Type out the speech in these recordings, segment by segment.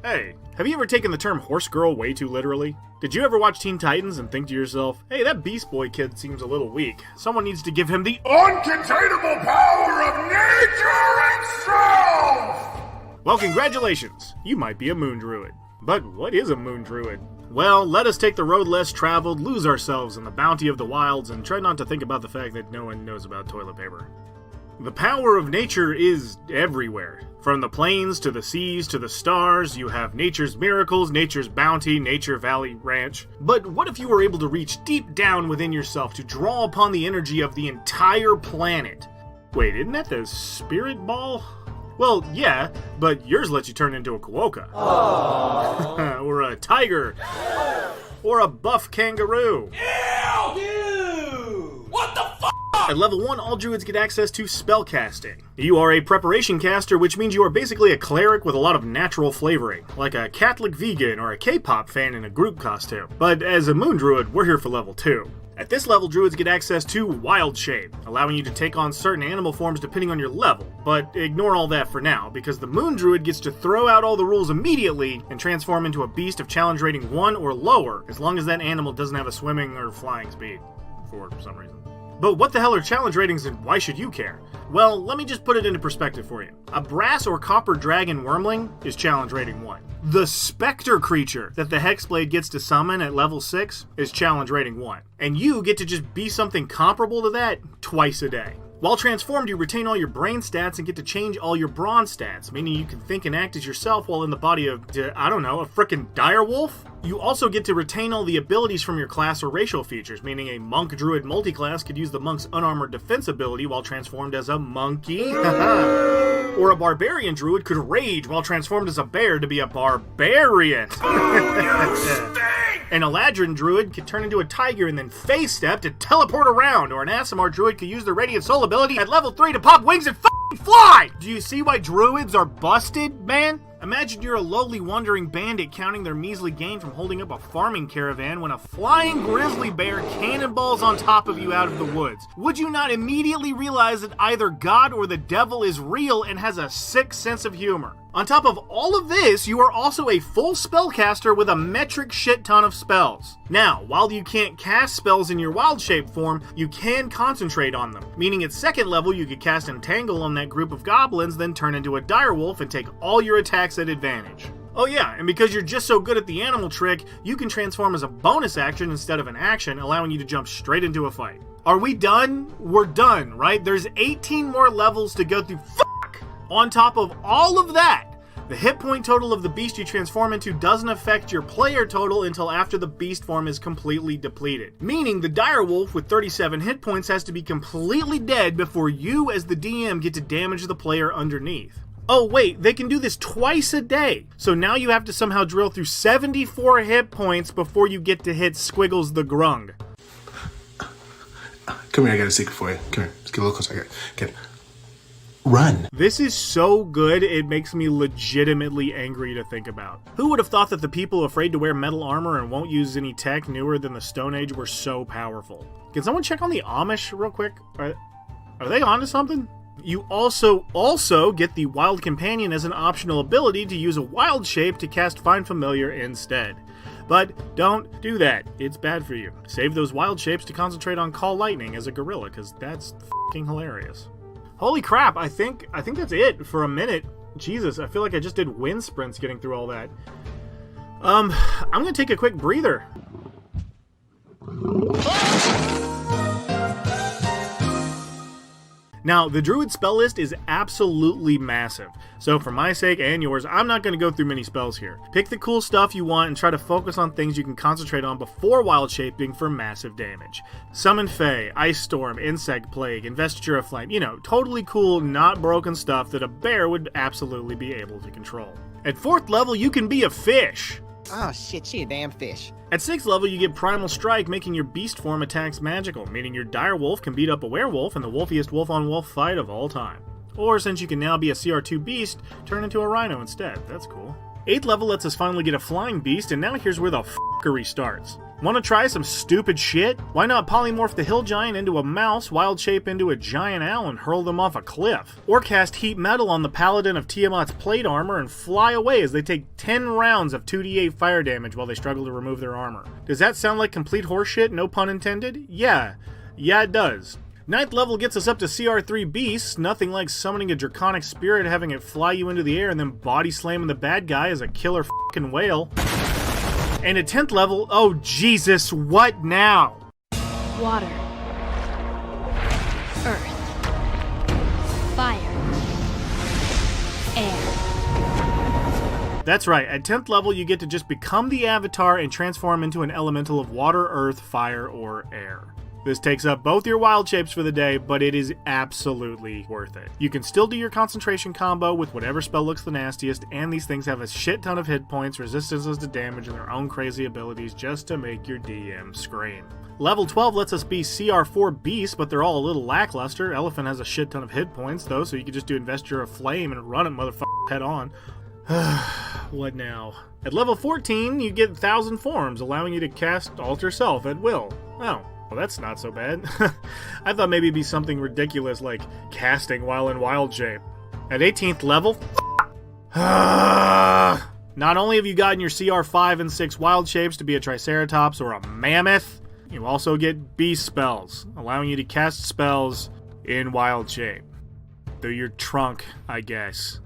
Hey, have you ever taken the term horse girl way too literally? Did you ever watch Teen Titans and think to yourself, hey, that Beast Boy kid seems a little weak. Someone needs to give him the uncontainable power of nature itself! Well, congratulations. You might be a moon druid. But what is a moon druid? Well, let us take the road less traveled, lose ourselves in the bounty of the wilds, and try not to think about the fact that no one knows about toilet paper. The power of nature is everywhere. From the plains to the seas to the stars, you have nature's miracles, nature's bounty, Nature Valley Ranch. But what if you were able to reach deep down within yourself to draw upon the energy of the entire planet? Wait, isn't that the spirit ball? Well, yeah, but yours lets you turn into a quokka. Or a tiger. Or a buff kangaroo. Ew! Dude! What the fuck? At level 1, all druids get access to spellcasting. You are a preparation caster, which means you are basically a cleric with a lot of natural flavoring, like a Catholic vegan or a K-pop fan in a group costume. But as a moon druid, we're here for level 2. At this level, druids get access to wild shape, allowing you to take on certain animal forms depending on your level. But ignore all that for now, because the moon druid gets to throw out all the rules immediately and transform into a beast of challenge rating 1 or lower, as long as that animal doesn't have a swimming or flying speed, for some reason. But what the hell are challenge ratings and why should you care? Well, let me just put it into perspective for you. A brass or copper dragon wormling is challenge rating 1. The specter creature that the Hexblade gets to summon at level 6 is challenge rating 1. And you get to just be something comparable to that twice a day. While transformed, you retain all your brain stats and get to change all your brawn stats, meaning you can think and act as yourself while in the body of, I don't know, a frickin' direwolf? You also get to retain all the abilities from your class or racial features, meaning a monk druid multiclass could use the monk's unarmored defense ability while transformed as a monkey. Or a barbarian druid could rage while transformed as a bear to be a barbarian. An Eladrin druid could turn into a tiger and then phase step to teleport around, or an Aasimar druid could use their Radiant Soul ability at level 3 to pop wings and fly! Do you see why druids are busted, man? Imagine you're a lowly wandering bandit counting their measly gain from holding up a farming caravan when a flying grizzly bear cannonballs on top of you out of the woods. Would you not immediately realize that either God or the devil is real and has a sick sense of humor? On top of all of this, you are also a full spellcaster with a metric shit ton of spells. Now, while you can't cast spells in your wild shape form, you can concentrate on them, meaning at second level you could cast Entangle on that group of goblins, then turn into a direwolf and take all your attacks at advantage. Oh yeah, and because you're just so good at the animal trick, you can transform as a bonus action instead of an action, allowing you to jump straight into a fight. Are we done? We're done, right? There's 18 more levels to go through. On top of all of that, the hit point total of the beast you transform into doesn't affect your player total until after the beast form is completely depleted. Meaning the direwolf with 37 hit points has to be completely dead before you as the DM get to damage the player underneath. Oh wait, they can do this twice a day. So now you have to somehow drill through 74 hit points before you get to hit Squiggles the Grung. Come here, I got a secret for you. Come here, let's get a little closer. Get it. Run. This is so good, it makes me legitimately angry to think about. Who would have thought that the people afraid to wear metal armor and won't use any tech newer than the Stone Age were so powerful? Can someone check on the Amish real quick? Are they onto something? You also get the Wild Companion as an optional ability to use a wild shape to cast Find Familiar instead. But don't do that. It's bad for you. Save those wild shapes to concentrate on Call Lightning as a gorilla, because that's f***ing hilarious. Holy crap, I think that's it for a minute. Jesus, I feel like I just did wind sprints getting through all that. I'm gonna take a quick breather. Now, the Druid spell list is absolutely massive, so for my sake and yours, I'm not going to go through many spells here. Pick the cool stuff you want and try to focus on things you can concentrate on before wild shaping for massive damage. Summon Fae, Ice Storm, Insect Plague, Investiture of Flame, totally cool, not broken stuff that a bear would absolutely be able to control. At 4th level, you can be a fish! Oh shit, she a damn fish. At 6th level, you get Primal Strike, making your beast form attacks magical, meaning your direwolf can beat up a werewolf in the wolfiest wolf-on-wolf fight of all time. Or, since you can now be a CR2 beast, turn into a rhino instead. That's cool. 8th level lets us finally get a flying beast, and now here's where the fuckery starts. Want to try some stupid shit? Why not polymorph the hill giant into a mouse, wild shape into a giant owl, and hurl them off a cliff? Or cast heat metal on the paladin of Tiamat's plate armor and fly away as they take 10 rounds of 2d8 fire damage while they struggle to remove their armor. Does that sound like complete horseshit, no pun intended? Yeah, it does. 9th level gets us up to CR3 Beasts, nothing like summoning a draconic spirit, having it fly you into the air, and then body slamming the bad guy as a killer fucking whale. And at 10th level, oh Jesus, what now? Water. Earth. Fire. Air. That's right, at 10th level you get to just become the avatar and transform into an elemental of water, earth, fire, or air. This takes up both your wild shapes for the day, but it is absolutely worth it. You can still do your concentration combo with whatever spell looks the nastiest, and these things have a shit ton of hit points, resistances to damage, and their own crazy abilities just to make your DM scream. Level 12 lets us be CR4 Beasts, but they're all a little lackluster. Elephant has a shit ton of hit points, though, so you can just do Investure of Flame and run it motherfucker head on. What now? At level 14, you get 1,000 forms, allowing you to cast Alter Self at will. Oh. Well, that's not so bad. I thought maybe it'd be something ridiculous like casting while in wild shape. At 18th level, not only have you gotten your CR5 and 6 wild shapes to be a Triceratops or a Mammoth, you also get beast spells, allowing you to cast spells in wild shape. Through your trunk, I guess.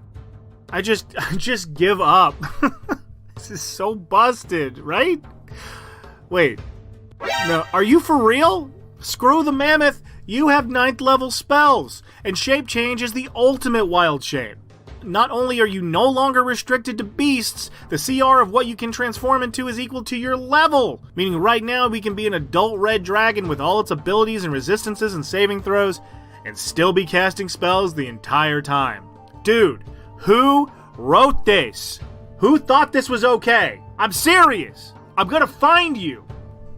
I just give up. This is so busted, right? Wait. No, are you for real? Screw the Mammoth, you have 9th level spells, and shape change is the ultimate wild shape. Not only are you no longer restricted to beasts, the CR of what you can transform into is equal to your level, meaning right now we can be an adult red dragon with all its abilities and resistances and saving throws, and still be casting spells the entire time. Dude, who wrote this? Who thought this was okay? I'm serious! I'm gonna find you!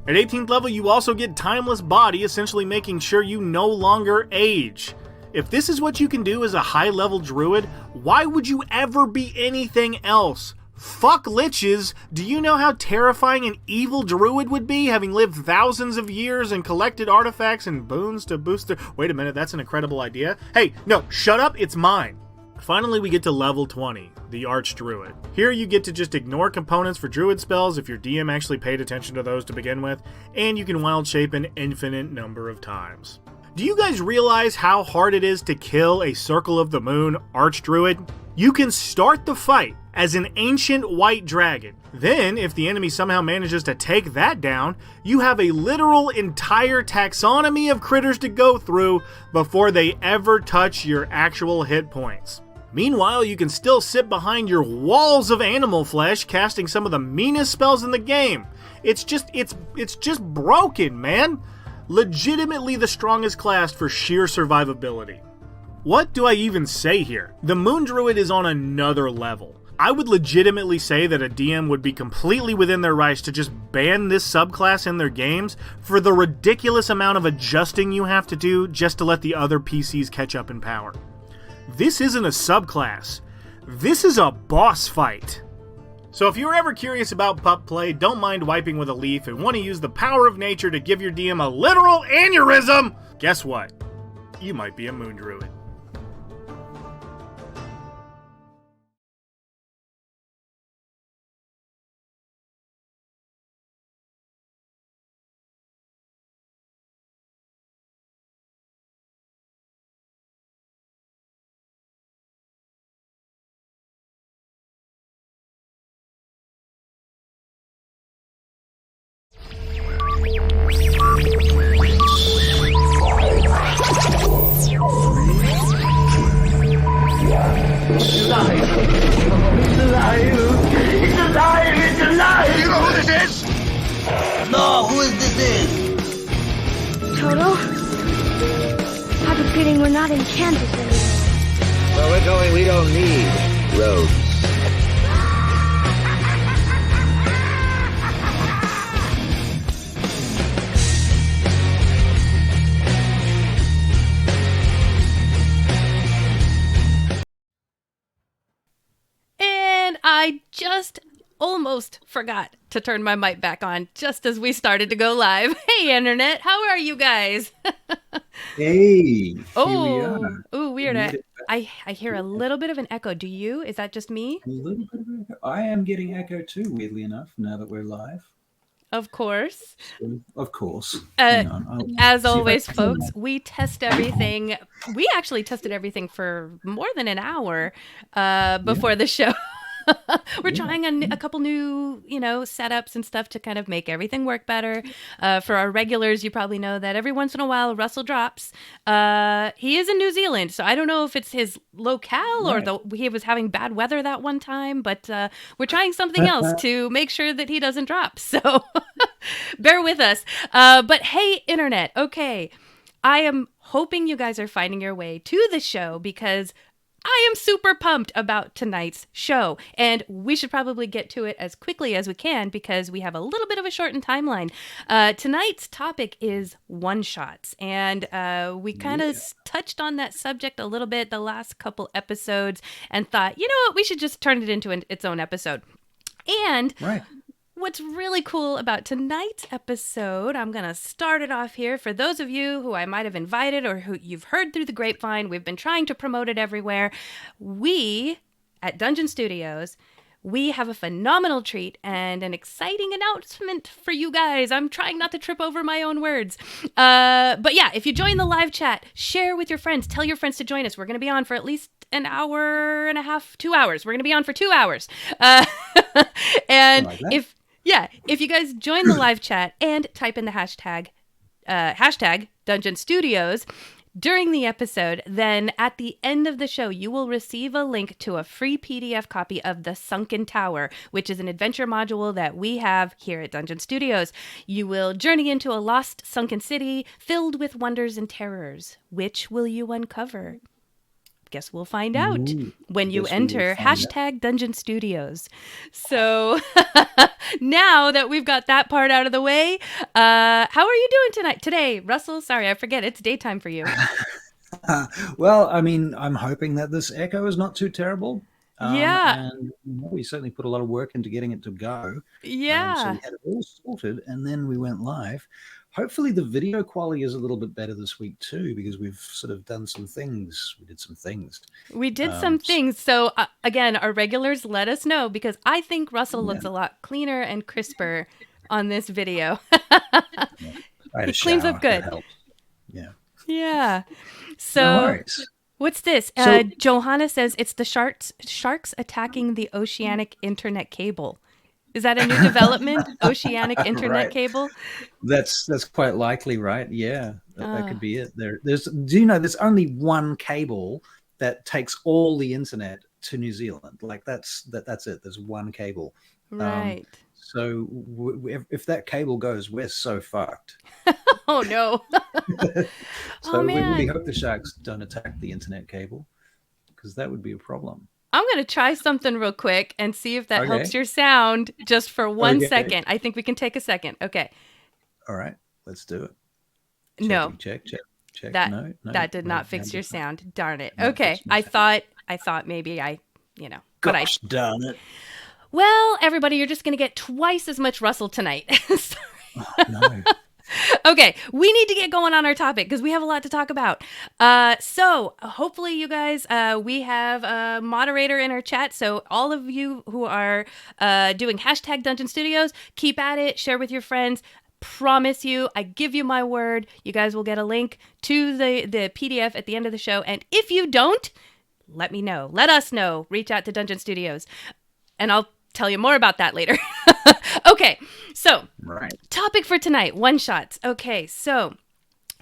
At 18th level, you also get Timeless Body, essentially making sure you no longer age. If this is what you can do as a high-level druid, why would you ever be anything else? Fuck liches! Do you know how terrifying an evil druid would be, having lived thousands of years and collected artifacts and boons to boost their... Wait a minute, that's an incredible idea. Hey, no, shut up, it's mine! Finally, we get to level 20, the Archdruid. Here you get to just ignore components for druid spells if your DM actually paid attention to those to begin with, and you can wild shape an infinite number of times. Do you guys realize how hard it is to kill a Circle of the Moon Archdruid? You can start the fight as an ancient white dragon. Then, if the enemy somehow manages to take that down, you have a literal entire taxonomy of critters to go through before they ever touch your actual hit points. Meanwhile, you can still sit behind your walls of animal flesh, casting some of the meanest spells in the game. It's just broken, man. Legitimately the strongest class for sheer survivability. What do I even say here? The Moon Druid is on another level. I would legitimately say that a DM would be completely within their rights to just ban this subclass in their games for the ridiculous amount of adjusting you have to do just to let the other PCs catch up in power. This isn't a subclass. This is a boss fight. So if you're ever curious about pup play, don't mind wiping with a leaf, and want to use the power of nature to give your DM a literal aneurysm, guess what? You might be a Moon Druid. No, who is this? Toto? I have a feeling we're not in Kansas anymore. Where we're going, we don't need roads. And I just almost forgot to turn my mic back on just as we started to go live. Hey, Internet, how are you guys? Hey, here we Oh, are. ooh, weird. Made it I hear a little bit of an echo. Do you? Is that just me? a little bit of echo. I am getting echo too, weirdly enough, now that we're live. Of course. So, of course. Hang on. As see if I always, can turn folks, we test everything. We actually tested everything for more than an hour before the show. We're trying a couple new, setups and stuff to kind of make everything work better. For our regulars, you probably know that every once in a while Russell drops. He is in New Zealand, so I don't know if it's his locale or he was having bad weather that one time, but we're trying something else to make sure that he doesn't drop. So bear with us. But hey, Internet, okay. I am hoping you guys are finding your way to the show because I am super pumped about tonight's show, and we should probably get to it as quickly as we can because we have a little bit of a shortened timeline. Tonight's topic is one-shots, and we kind of touched on that subject a little bit the last couple episodes and thought, you know what, we should just turn it into its own episode. And what's really cool about tonight's episode, I'm going to start it off here. For those of you who I might have invited or who you've heard through the grapevine, we've been trying to promote it everywhere. We, at Dungeon Studios, we have a phenomenal treat and an exciting announcement for you guys. I'm trying not to trip over my own words. But yeah, if you join the live chat, share with your friends. Tell your friends to join us. We're going to be on for at least an hour and a half, 2 hours. We're going to be on for 2 hours. And if you guys join the live chat and type in the hashtag Dungeon Studios during the episode, then at the end of the show, you will receive a link to a free PDF copy of The Sunken Tower, which is an adventure module that we have here at Dungeon Studios. You will journey into a lost sunken city filled with wonders and terrors. Which will you uncover? Guess we'll find out when you enter hashtag Dungeon Studios. So now that we've got that part out of the way, how are you doing today, Russell? Sorry, I forget. It's daytime for you. Well, I mean, I'm hoping that this echo is not too terrible. And we certainly put a lot of work into getting it to go. So we had it all sorted, and then we went live. Hopefully the video quality is a little bit better this week too, because we've sort of done some things. We did some things. So again, our regulars, let us know, because I think Russell looks a lot cleaner and crisper on this video. He cleans up good. Yeah. So what's this? Johanna says it's the sharks attacking the oceanic internet cable. Is that a new development? Oceanic internet cable? That's quite likely, right? Yeah, that could be it. Do you know there's only one cable that takes all the internet to New Zealand? Like that's it. There's one cable. Right. So if that cable goes, we're so fucked. Oh no. So we really hope the sharks don't attack the internet cable, because that would be a problem. I'm going to try something real quick and see if that helps your sound just for 1 second. I think we can take a second. Okay. All right. Let's do it. Check. That did not fix your sound. Darn it. Okay. I thought maybe Gosh darn it. Well, everybody, you're just going to get twice as much Russell tonight. No. Okay, we need to get going on our topic because we have a lot to talk about. So hopefully you guys, we have a moderator in our chat. So all of you who are doing hashtag Dungeon Studios, keep at it, share with your friends. Promise you, I give you my word, you guys will get a link to the PDF at the end of the show. And if you don't, let me know. Let us know. Reach out to Dungeon Studios. And I'll tell you more about that later. Okay, so topic for tonight, one-shots. Okay, so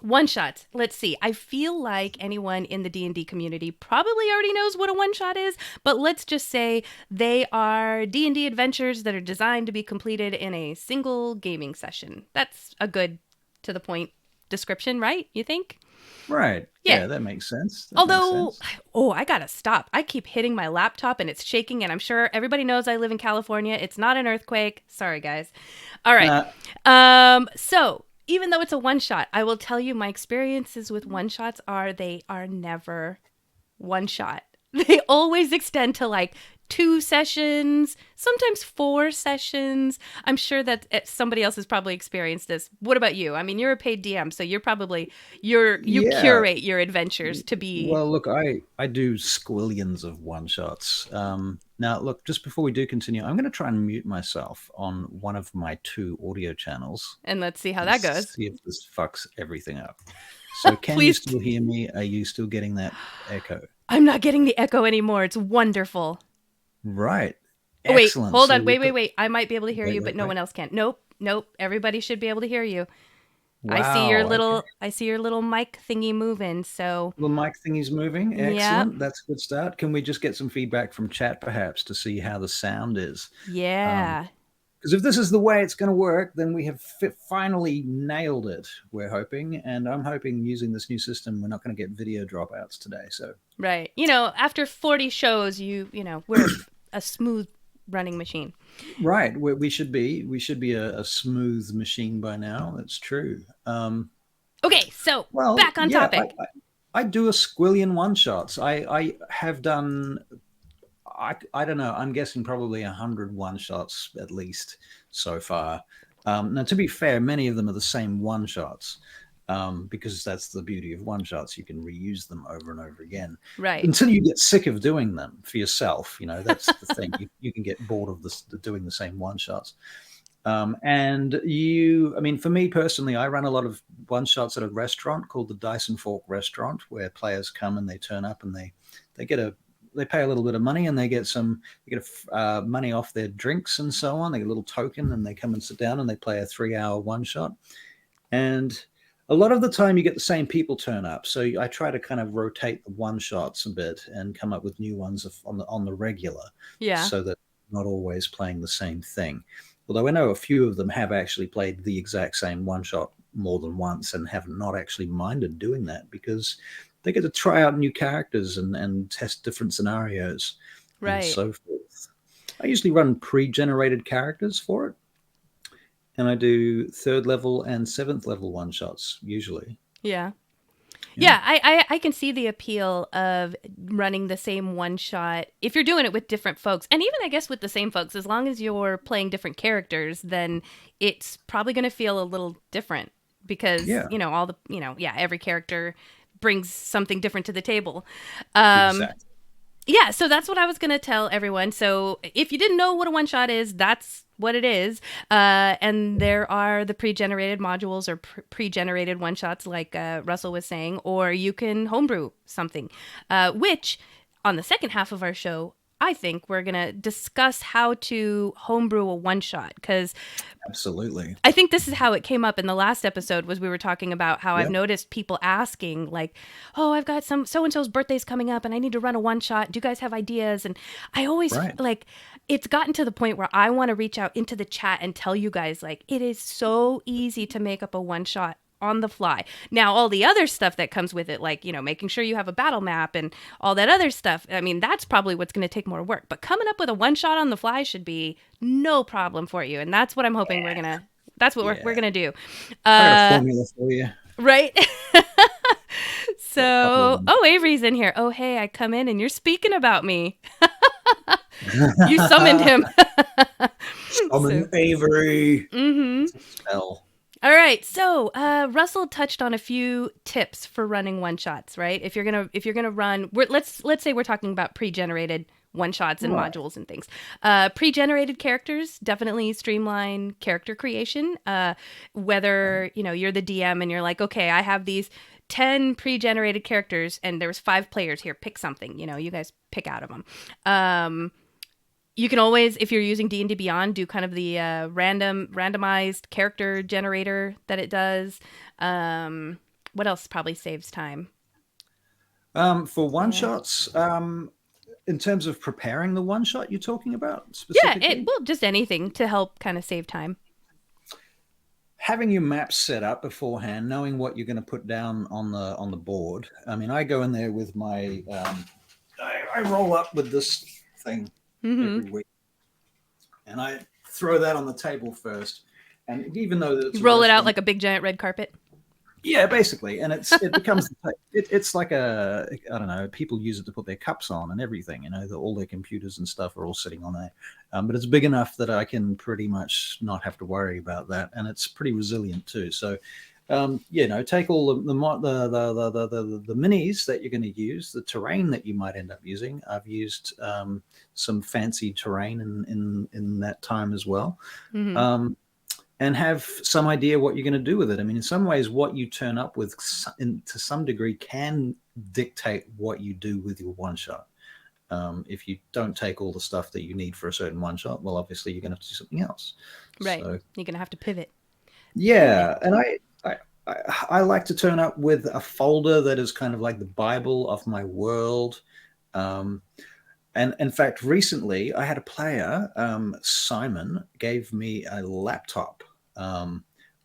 one-shots. Let's see. I feel like anyone in the D&D community probably already knows what a one-shot is, but let's just say they are D&D adventures that are designed to be completed in a single gaming session. That's a good, to-the-point description, right? You think? Right. Yeah, that makes sense. I gotta stop. I keep hitting my laptop and it's shaking, and I'm sure everybody knows I live in California. It's not an earthquake. Sorry, guys. All right. So even though it's a one-shot, I will tell you my experiences with one-shots they are never one-shot. They always extend to like 2 sessions, sometimes 4 sessions. I'm sure that somebody else has probably experienced this. What about you? I mean, you're a paid DM, so you're probably you Yeah. curate your adventures to be. Well, look, I do squillions of one shots. Now, look, just before we do continue, I'm going to try and mute myself on one of my 2 audio channels. And let's see how and that goes. See if this fucks everything up. So, can you Please. still hear me? Are you still getting that echo? I'm not getting the echo anymore. It's wonderful. Right. Oh, wait, Excellent. hold So on. Wait. I might be able to hear you, but no wait. one else can. Nope. Everybody should be able to hear you. Wow, I see your little mic thingy moving. So the mic thingy's moving. Excellent. That's a good start. Can we just get some feedback from chat, perhaps, to see how the sound is? Yeah. Because if this is the way it's going to work, then we have finally nailed it. We're hoping, and I'm hoping using this new system, we're not going to get video dropouts today. So right, after 40 shows, we're a smooth running machine. Right, we should be a smooth machine by now. That's true. Okay, so back on topic. I do a squillion one shots. I have done. I don't know. I'm guessing probably 100 one shots at least so far. Now, to be fair, many of them are the same one shots because that's the beauty of one shots. You can reuse them over and over again, right? Until you get sick of doing them for yourself. That's the thing. You can get bored of doing the same one shots. And for me personally, I run a lot of one shots at a restaurant called the Dice and Fork Restaurant, where players come and they turn up and they pay a little bit of money and they get money off their drinks and so on. They get a little token and they come and sit down and they play a 3-hour one shot. And a lot of the time you get the same people turn up. So I try to kind of rotate the one shots a bit and come up with new ones on the regular. Yeah. So that not always playing the same thing. Although I know a few of them have actually played the exact same one shot more than once and have not actually minded doing that because they get to try out new characters and test different scenarios, right, and so forth. I usually run pre-generated characters for it, and I do 3rd level and 7th level one shots usually. Yeah. I can see the appeal of running the same one shot if you're doing it with different folks, and even I guess with the same folks, as long as you're playing different characters, then it's probably going to feel a little different because every character brings something different to the table. Exactly. Yeah, so that's what I was going to tell everyone. So if you didn't know what a one-shot is, that's what it is. And there are the pre-generated modules or pre-generated one-shots like Russell was saying, or you can homebrew something, which on the second half of our show, I think we're going to discuss how to homebrew a one-shot because absolutely, I think this is how it came up in the last episode was we were talking about how I've noticed people asking like, oh, I've got some so-and-so's birthday's coming up and I need to run a one-shot. Do you guys have ideas? And I always like it's gotten to the point where I want to reach out into the chat and tell you guys like it is so easy to make up a one-shot on the fly. Now, all the other stuff that comes with it, like, making sure you have a battle map and all that other stuff, I mean, that's probably what's going to take more work. But coming up with a one shot on the fly should be no problem for you. And that's what I'm hoping we're going to do. I got a formula for you. Right? So, Avery's in here. Oh, hey, I come in and you're speaking about me. You summoned him. Summon Avery. Mm-hmm. Spell. All right, so Russell touched on a few tips for running one shots, right? If you're gonna run, let's say we're talking about pre-generated one shots and modules and things. Pre-generated characters definitely streamline character creation. Whether you're the DM and you're like, okay, I have these 10 pre-generated characters and there's 5 players here. Pick something. You guys pick out of them. You can always, if you're using D&D Beyond, do kind of the randomized character generator that it does. What else probably saves time? For one shots, in terms of preparing the one shot you're talking about specifically? Yeah, just anything to help kind of save time. Having your maps set up beforehand, knowing what you're going to put down on the board. I mean, I go in there with my, I roll up with this thing. Mm-hmm. Every week, and I throw that on the table first. And even though you roll it out like a big giant red carpet. Yeah, basically, and it becomes it's like I don't know. People use it to put their cups on and everything. All their computers and stuff are all sitting on there. But it's big enough that I can pretty much not have to worry about that, and it's pretty resilient too. So, take all the minis that you're going to use, the terrain that you might end up using. I've used some fancy terrain in that time as well. Mm-hmm. And have some idea what you're going to do with it. I mean, in some ways, what you turn up with to some degree can dictate what you do with your one shot. If you don't take all the stuff that you need for a certain one shot, well, obviously you're going to have to do something else. Right. So, you're going to have to pivot. yeah. And I like to turn up with a folder that is kind of like the Bible of my world. And in fact, recently I had a player, Simon, gave me a laptop,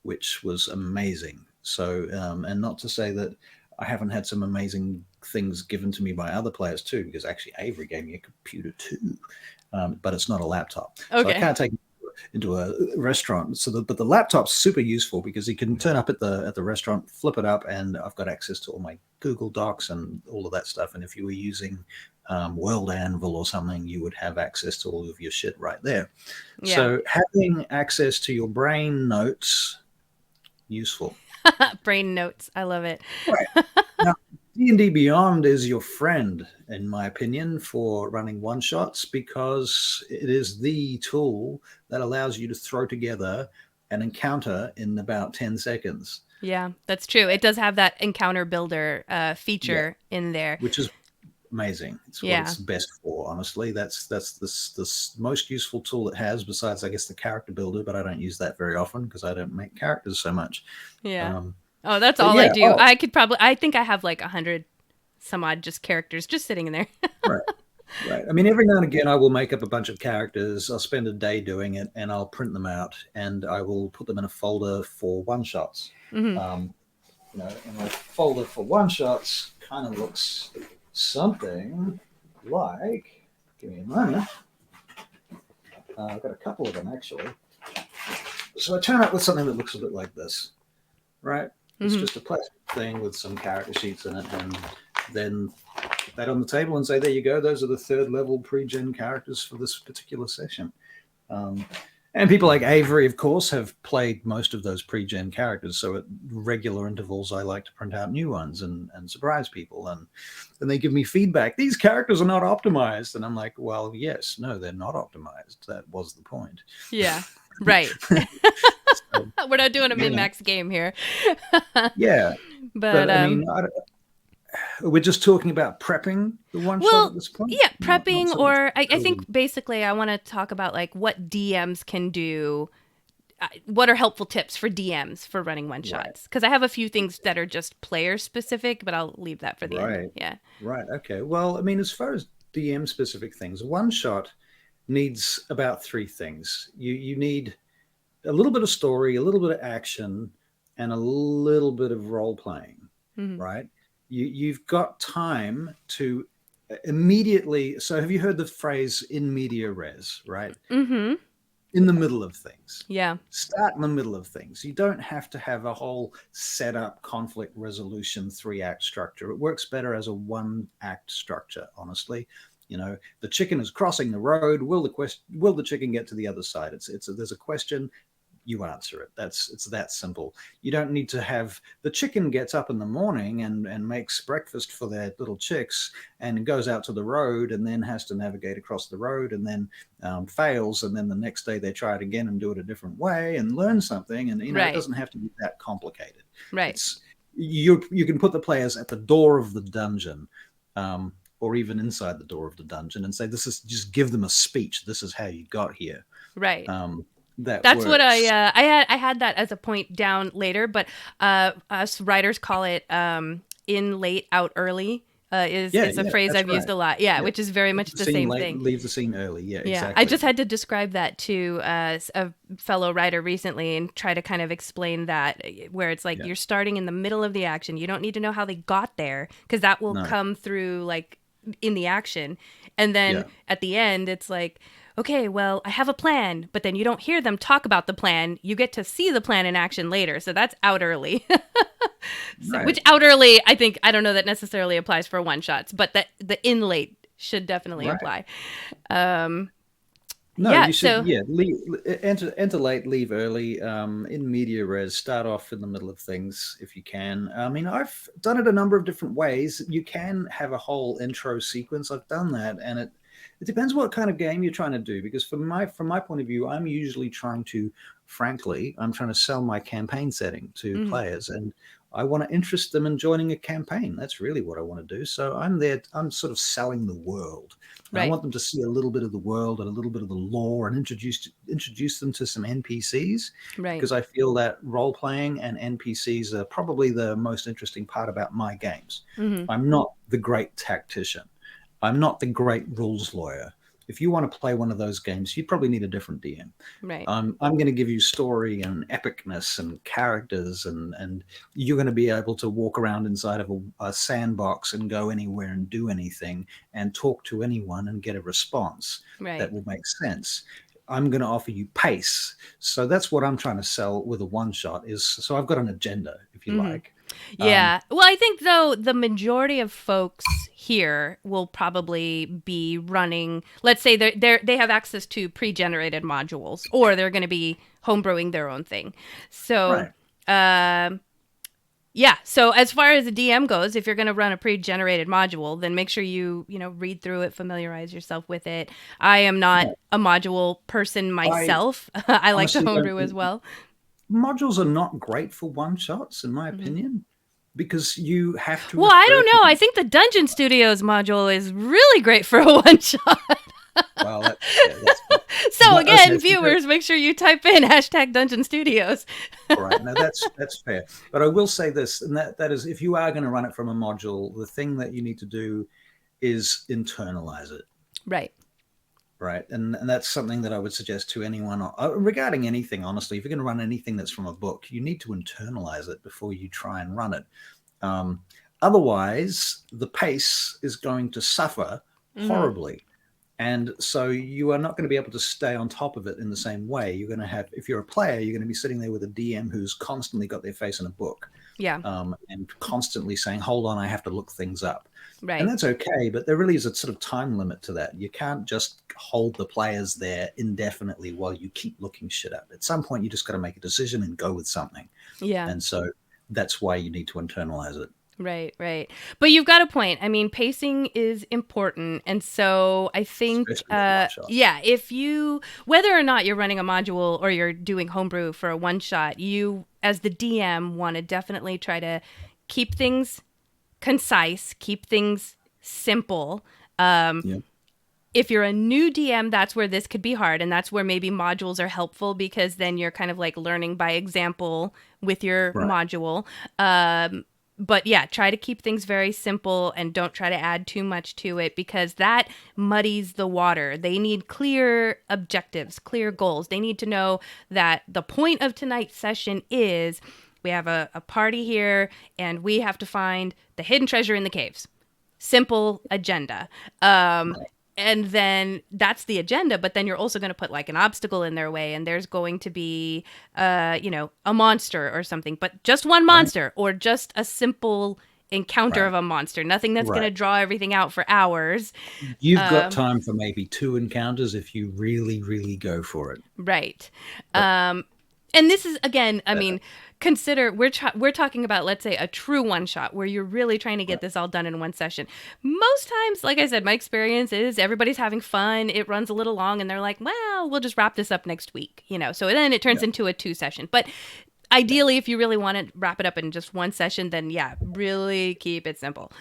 which was amazing. So, and not to say that I haven't had some amazing things given to me by other players too, because actually Avery gave me a computer too, but it's not a laptop. Okay. So I can't take it into a restaurant. But the laptop's super useful because you can turn up at the restaurant, flip it up, and I've got access to all my Google Docs and all of that stuff. And if you were using World Anvil or something, you would have access to all of your shit right there. Yeah. So having access to your brain notes, useful. Brain notes. I love it. Right. Now, D&D Beyond is your friend, in my opinion, for running one-shots because it is the tool that allows you to throw together an encounter in about 10 seconds. Yeah, that's true. It does have that encounter builder feature in there. Which is amazing. It's what it's best for, honestly. That's the most useful tool it has, besides, I guess, the character builder, but I don't use that very often because I don't make characters so much. Yeah. That's all I do. I think I have like 100 some odd just characters just sitting in there. Right. I mean, every now and again, I will make up a bunch of characters. I'll spend a day doing it, and I'll print them out, and I will put them in a folder for one-shots. Mm-hmm. And my folder for one-shots kind of looks something like, give me a moment. I've got a couple of them, actually. So I turn up with something that looks a bit like this, right? It's just a plastic thing with some character sheets in it, and then put that on the table and say, there you go, those are the third level pre-gen characters for this particular session. And people like Avery, of course, have played most of those pre-gen characters. So at regular intervals, I like to print out new ones and surprise people. And then they give me feedback. These characters are not optimized. And I'm like, well, yes, no, they're not optimized. That was the point. Yeah, right. We're not doing a min-max game here. Yeah. But I mean, we're just talking about prepping the one shot at this point. Yeah, prepping, or I think basically I want to talk about like what DMs can do. What are helpful tips for DMs for running one shots? Because I have a few things that are just player specific, but I'll leave that for the end. Yeah. Right. Okay. Well, I mean, as far as DM specific things, one shot needs about three things. You need a little bit of story, a little bit of action, and a little bit of role playing. Right. You've got time to immediately. So have you heard the phrase in media res, right? Mm-hmm. In the middle of things. Yeah. Start in the middle of things. You don't have to have a whole setup, conflict resolution, 3-act structure. It works better as a 1-act structure, honestly. The chicken is crossing the road. Will the chicken get to the other side? There's a question. You answer it. It's that simple. You don't need to have the chicken gets up in the morning and makes breakfast for their little chicks and goes out to the road and then has to navigate across the road and then fails. And then the next day they try it again and do it a different way and learn something. And, it doesn't have to be that complicated. Right. You can put the players at the door of the dungeon or even inside the door of the dungeon and say, just give them a speech. This is how you got here. Right. That's works. What I had that as a point down later, but us writers call it in late, out early. Is a phrase I've used a lot. Yeah, which is very much the same thing. Leave the scene early. Yeah, exactly. I just had to describe that to a fellow writer recently and try to kind of explain that, where it's like you're starting in the middle of the action. You don't need to know how they got there because that will come through like in the action, and then at the end it's like, okay, well, I have a plan, but then you don't hear them talk about the plan. You get to see the plan in action later. So that's out early. Right. Which out early, I don't know that necessarily applies for one shots, but the in late should definitely apply. No, yeah, you should. so Enter late, leave early. In media res, start off in the middle of things if you can. I mean, I've done it a number of different ways. You can have a whole intro sequence. I've done that, and it depends what kind of game you're trying to do. Because from my point of view, I'm usually trying to, frankly, I'm trying to sell my campaign setting to players, and I want to interest them in joining a campaign. That's really what I want to do. So I'm there. I'm sort of selling the world. I want them to see a little bit of the world and a little bit of the lore, and introduce them to some NPCs. right. Because I feel that role playing and NPCs are probably the most interesting part about my games. I'm not the great tactician. I'm not the great rules lawyer. If you want to play one of those games, you probably need a different DM. Right. I'm going to give you story and epicness and characters, and you're going to be able to walk around inside of a sandbox and go anywhere and do anything and talk to anyone and get a response that will make sense. I'm going to offer you pace. So that's what I'm trying to sell with a one shot is, so I've got an agenda, if you like. Yeah. Well, I think though the majority of folks here will probably be running. Let's say they have access to pre-generated modules, or they're going to be homebrewing their own thing. So, yeah. So as far as the DM goes, if you're going to run a pre-generated module, then make sure you read through it, familiarize yourself with it. I am not a module person myself. I like to homebrew as well. Modules are not great for one shots, in my opinion, because you have to. Well, I don't know. I think the Dungeon Studios module is really great for a one shot. Well, so again, viewers, make sure you type in #Dungeon Studios. Right. Now that's fair. But I will say this, and that is, if you are going to run it from a module, the thing that you need to do is internalize it. Right. Right. And that's something that I would suggest to anyone regarding anything, honestly. If you're going to run anything that's from a book, you need to internalize it before you try and run it. Otherwise, the pace is going to suffer horribly. And so you are not going to be able to stay on top of it in the same way. You're going to have, if you're a player, you're going to be sitting there with a DM who's constantly got their face in a book. Yeah. And constantly saying, hold on, I have to look things up. Right. And that's okay, but there really is a sort of time limit to that. You can't just hold the players there indefinitely while you keep looking shit up. At some point, you just got to make a decision and go with something. Yeah. And so that's why you need to internalize it. Right, right. But you've got a point. I mean, pacing is important. And so I think, if you, whether or not you're running a module or you're doing homebrew for a one shot, you, as the DM, want to definitely try to keep things concise, keep things simple. If you're a new DM, that's where this could be hard. And that's where maybe modules are helpful, because then you're kind of like learning by example with your module. But yeah, try to keep things very simple and don't try to add too much to it, because that muddies the water. They need clear objectives, clear goals. They need to know that the point of tonight's session is we have a party here and we have to find the hidden treasure in the caves. Simple agenda. And then that's the agenda, but then you're also going to put like an obstacle in their way, and there's going to be, a monster or something, but just one monster or just a simple encounter of a monster. Nothing that's going to draw everything out for hours. You've got time for maybe 2 encounters if you really, really go for it. Right. And this is, again, I mean, consider we're talking about, let's say, a true one shot where you're really trying to get this all done in one session. Most times, like I said, my experience is everybody's having fun. It runs a little long and they're like, well, we'll just wrap this up next week, So then it turns into a 2 session. But ideally, if you really want to wrap it up in just one session, then yeah, really keep it simple.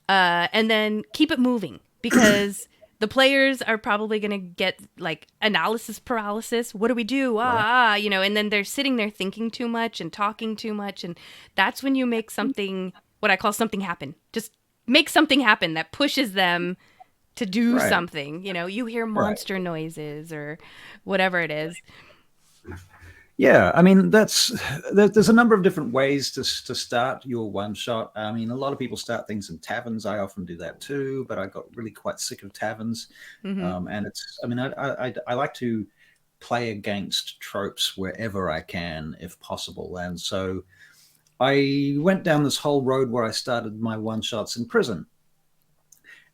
And then keep it moving, because the players are probably going to get like analysis paralysis. What do we do? And then they're sitting there thinking too much and talking too much. And that's when you make something, what I call something happen. Just make something happen that pushes them to do something. You hear monster noises or whatever it is. Yeah, I mean there's a number of different ways to start your one shot. I mean, a lot of people start things in taverns. I often do that too, but I got really quite sick of taverns. And I like to play against tropes wherever I can, if possible. And so I went down this whole road where I started my one shots in prison.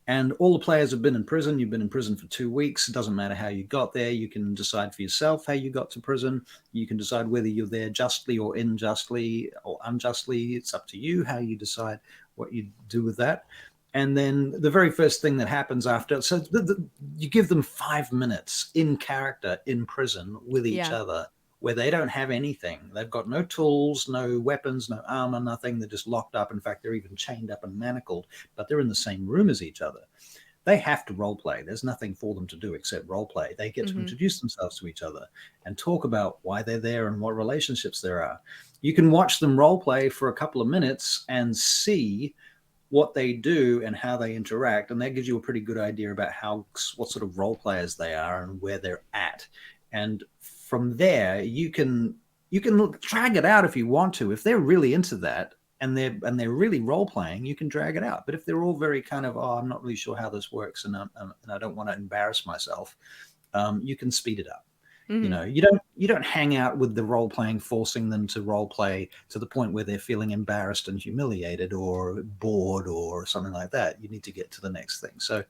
And all the players have been in prison. You've been in prison for 2 weeks. It doesn't matter how you got there. You can decide for yourself how you got to prison. You can decide whether you're there justly or unjustly. It's up to you how you decide what you do with that. And then the very first thing that happens after, so you give them 5 minutes in character in prison with each other, where they don't have anything. They've got no tools, no weapons, no armor, nothing. They're just locked up. In fact, they're even chained up and manacled, but they're in the same room as each other. They have to role play. There's nothing for them to do except role play. They get to introduce themselves to each other and talk about why they're there and what relationships there are. You can watch them role play for a couple of minutes and see what they do and how they interact, and that gives you a pretty good idea about what sort of role players they are and where they're at. And from there, you can drag it out if you want to. If they're really into that and they're really role playing, you can drag it out. But if they're all very kind of, I'm not really sure how this works, and I don't want to embarrass myself, you can speed it up. You know, you don't hang out with the role playing, forcing them to role play to the point where they're feeling embarrassed and humiliated or bored or something like that. You need to get to the next thing. So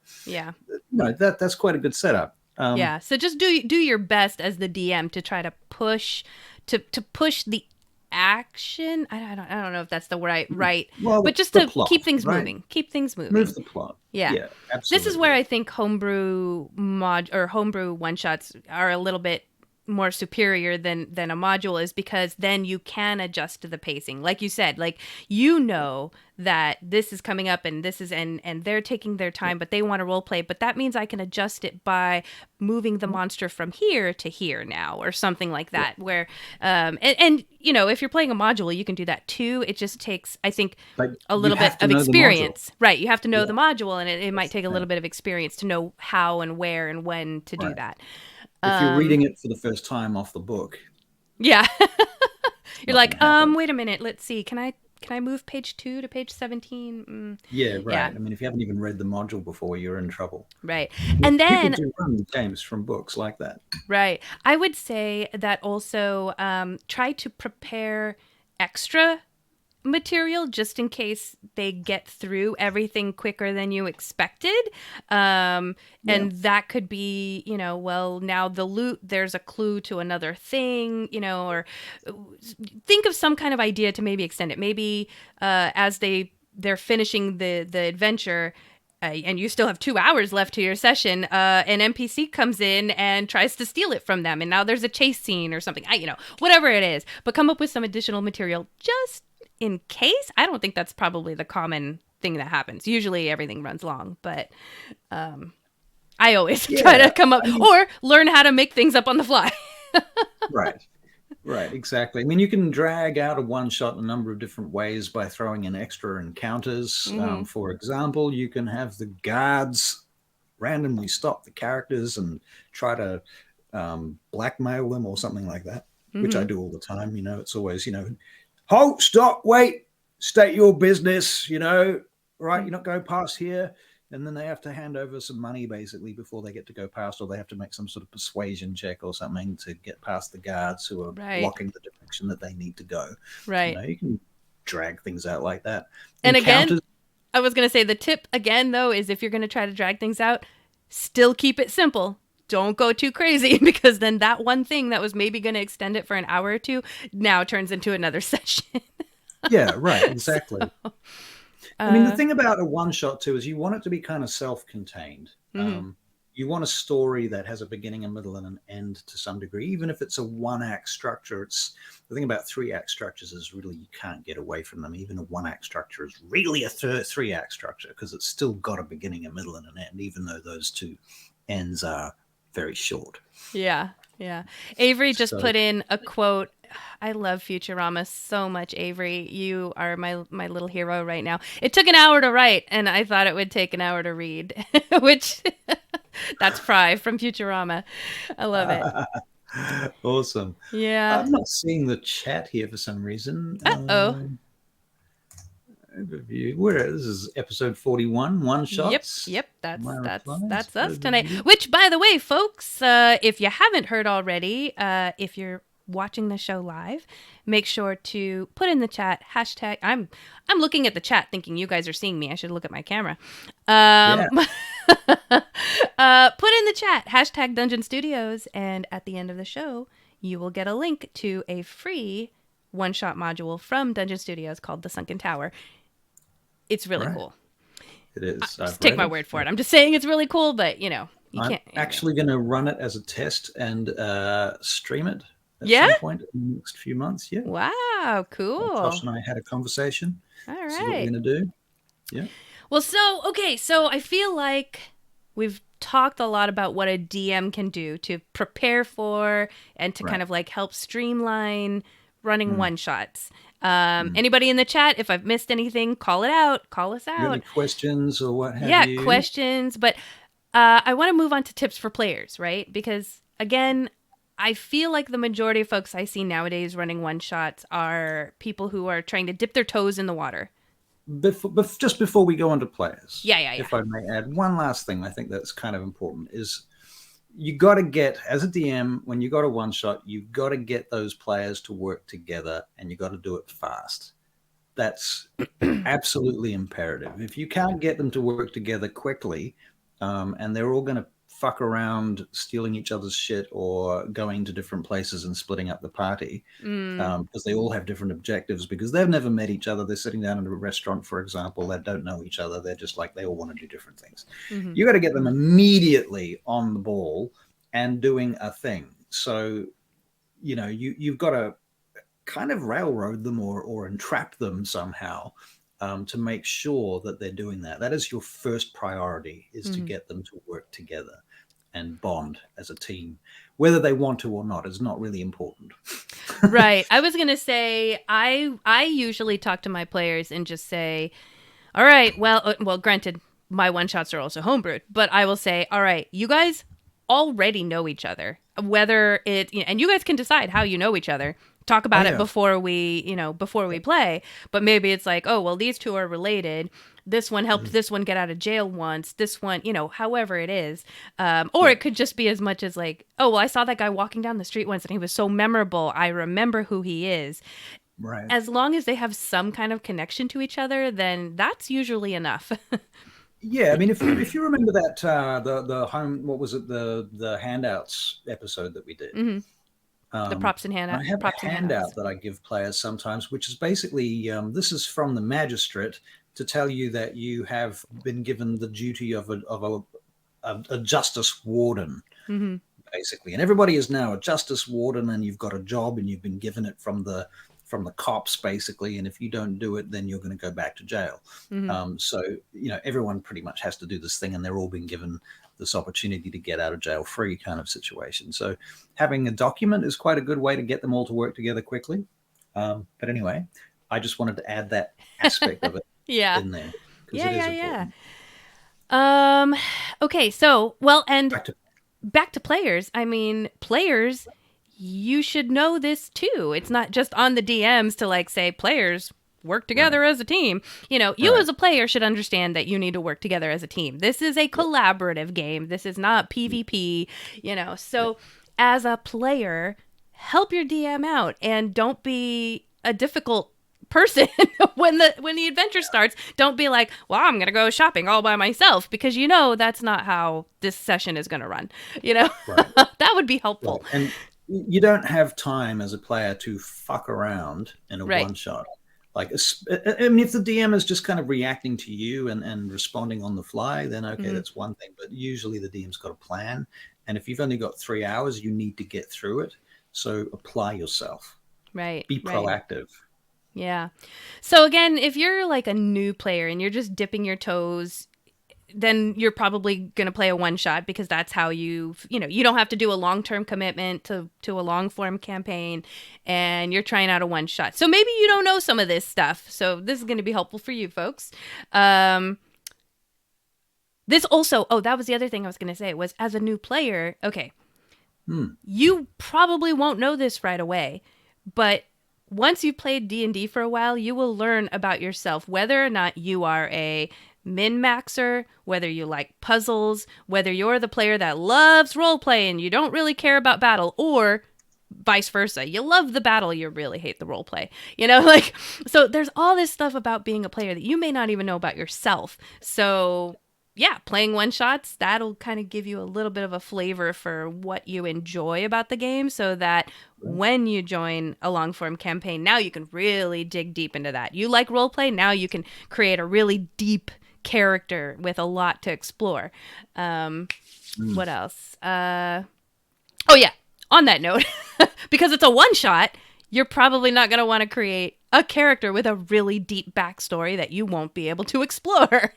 that's quite a good setup. So just do your best as the DM to try to push the action. I don't know if that's the right well, but just the to plot, keep things right? moving. Move the plot. Yeah, absolutely. This is where I think homebrew homebrew one shots are a little bit more superior than a module is, because then you can adjust to the pacing. Like you said, like, you know that this is coming up and this is and they're taking their time, but they want to role play, but that means I can adjust it by moving the monster from here to here now, or something like that, where and you know, if you're playing a module, you can do that too. It just takes, I think, a little bit of experience. Right, you have to know the module, and it might take a little bit of experience to know how and where and when to do that. If you're reading it for the first time off the book. Yeah. You're like, wait a minute, let's see. Can I move page 2 to page 17? Yeah, right. Yeah. I mean, if you haven't even read the module before, you're in trouble. Right. And then people do run games from books like that. Right. I would say that also try to prepare extra material just in case they get through everything quicker than you expected, and that could be, you know, well, now the loot, there's a clue to another thing, you know, or think of some kind of idea to maybe extend it. Maybe as they're finishing the adventure, and you still have 2 hours left to your session, an NPC comes in and tries to steal it from them, and now there's a chase scene or something, you know, whatever it is, but come up with some additional material just in case. I don't think that's probably the common thing that happens. Usually everything runs long, but I always try to come up or learn how to make things up on the fly. Right, exactly. I mean, you can drag out a one shot in a number of different ways by throwing in extra encounters. For example, you can have the guards randomly stop the characters and try to blackmail them or something like that, which I do all the time. You know, it's always, you know, halt, stop, wait, state your business, you know, right? You're not going past here. And then they have to hand over some money basically before they get to go past, or they have to make some sort of persuasion check or something to get past the guards who are blocking the direction that they need to go. Right. You know, you can drag things out like that. And again, I was going to say the tip again, though, is if you're going to try to drag things out, still keep it simple. Don't go too crazy, because then that one thing that was maybe going to extend it for an hour or two now turns into another session. Yeah, right. Exactly. So, I mean, the thing about a one shot too is you want it to be kind of self-contained. You want a story that has a beginning, a middle, and an end to some degree, even if it's a one-act structure. It's the thing about 3-act structures is really you can't get away from them. Even a 1-act structure is really a 3-act structure, because it's still got a beginning, a middle, and an end, even though those two ends are very short. Yeah. Avery just put in a quote. I love Futurama so much, Avery. You are my little hero right now. It took an hour to write, and I thought it would take an hour to read, which that's Fry from Futurama. I love it. Awesome. Yeah. I'm not seeing the chat here for some reason. Uh-oh. Overview. Where this is episode 41, one shots. Yep. My That's replies, us tonight. overview. Which, by the way, folks, if you haven't heard already, if you're watching the show live, make sure to put in the chat hashtag. I'm looking at the chat, thinking you guys are seeing me. I should look at my camera. Yeah. Put in the chat hashtag Dungeon Studios, and at the end of the show, you will get a link to a free one-shot module from Dungeon Studios called The Sunken Tower. It's really cool. It is. Just take my word for it. I'm just saying it's really cool, but you I'm can't. actually going to run it as a test and stream it at Yeah? some point in the next few months. Yeah. Wow, cool. Josh and I had a conversation. All This is what we're right. going to do. Yeah. Well, so I feel like we've talked a lot about what a DM can do to prepare for and to kind of like help streamline running one shots. Anybody in the chat, if I've missed anything, call it out. Call us You got out. any questions or what have you? Yeah, questions. But I want to move on to tips for players, right? Because again, I feel like the majority of folks I see nowadays running one shots are people who are trying to dip their toes in the water. Just before we go on to players, Yeah. if I may add one last thing, I think that's kind of important is you got to get, as a DM, when you got a one shot, you've got to get those players to work together and you got to do it fast. That's absolutely imperative. If you can't get them to work together quickly, and they're all going to fuck around stealing each other's shit or going to different places and splitting up the party, because they all have different objectives because they've never met each other. They're sitting down in a restaurant, for example. They don't know each other. They're just like, they all want to do different things. You got to get them immediately on the ball and doing a thing. So, you've got to kind of railroad them or entrap them somehow to make sure that they're doing that. That is your first priority, is to get them to work together and bond as a team. Whether they want to or not is not really important. Right. I was going to say, I usually talk to my players and just say, all right, well, granted, my one-shots are also homebrewed, but I will say, all right, you guys already know each other. Whether and you guys can decide how you know each other. Talk about it before we play. But maybe it's like, oh, well, these two are related. This one helped this one get out of jail once. This one, however it is. Or it could just be as much as like, oh, well, I saw that guy walking down the street once and he was so memorable. I remember who he is. Right. As long as they have some kind of connection to each other, then that's usually enough. Yeah, I mean, if you remember that the home, what was it, the handouts episode that we did. The props and handouts. I have a handout that I give players sometimes, which is basically this is from the magistrate to tell you that you have been given the duty of a justice warden, basically, and everybody is now a justice warden, and you've got a job, and you've been given it from the cops, basically, and if you don't do it, then you're going to go back to jail. So everyone pretty much has to do this thing, and they're all being given this opportunity to get out of jail free kind of situation. So having a document is quite a good way to get them all to work together quickly. But anyway, I just wanted to add that aspect of it in there. Yeah. Okay, so, well, and back to players. I mean, players, you should know this too. It's not just on the DMs to like say, players, work together as a team. You as a player should understand that you need to work together as a team. This is a collaborative game. This is not PvP, So as a player, help your DM out and don't be a difficult person when the adventure starts. Don't be like, well, I'm going to go shopping all by myself, because that's not how this session is going to run. That would be helpful. Right. And you don't have time as a player to fuck around in a one shot. Like, I mean, if the DM is just kind of reacting to you and responding on the fly, then okay, that's one thing. But usually the DM's got a plan. And if you've only got 3 hours, you need to get through it. So apply yourself. Right. Be proactive. Yeah. So again, if you're like a new player and you're just dipping your toes, then you're probably going to play a one shot, because that's how you don't have to do a long-term commitment to a long-form campaign, and you're trying out a one shot. So maybe you don't know some of this stuff. So this is going to be helpful for you folks. This also, that was the other thing I was going to say, was as a new player, okay, You probably won't know this right away, but once you've played D&D for a while, you will learn about yourself, whether or not you are a min-maxer, whether you like puzzles, whether you're the player that loves role-play and you don't really care about battle, or vice versa. You love the battle, you really hate the role-play. So there's all this stuff about being a player that you may not even know about yourself. So yeah, playing one-shots, that'll kind of give you a little bit of a flavor for what you enjoy about the game, so that when you join a long-form campaign, now you can really dig deep into that. You like role-play, now you can create a really deep character with a lot to explore. What else? Oh yeah, on that note, because it's a one-shot, you're probably not going to want to create a character with a really deep backstory that you won't be able to explore.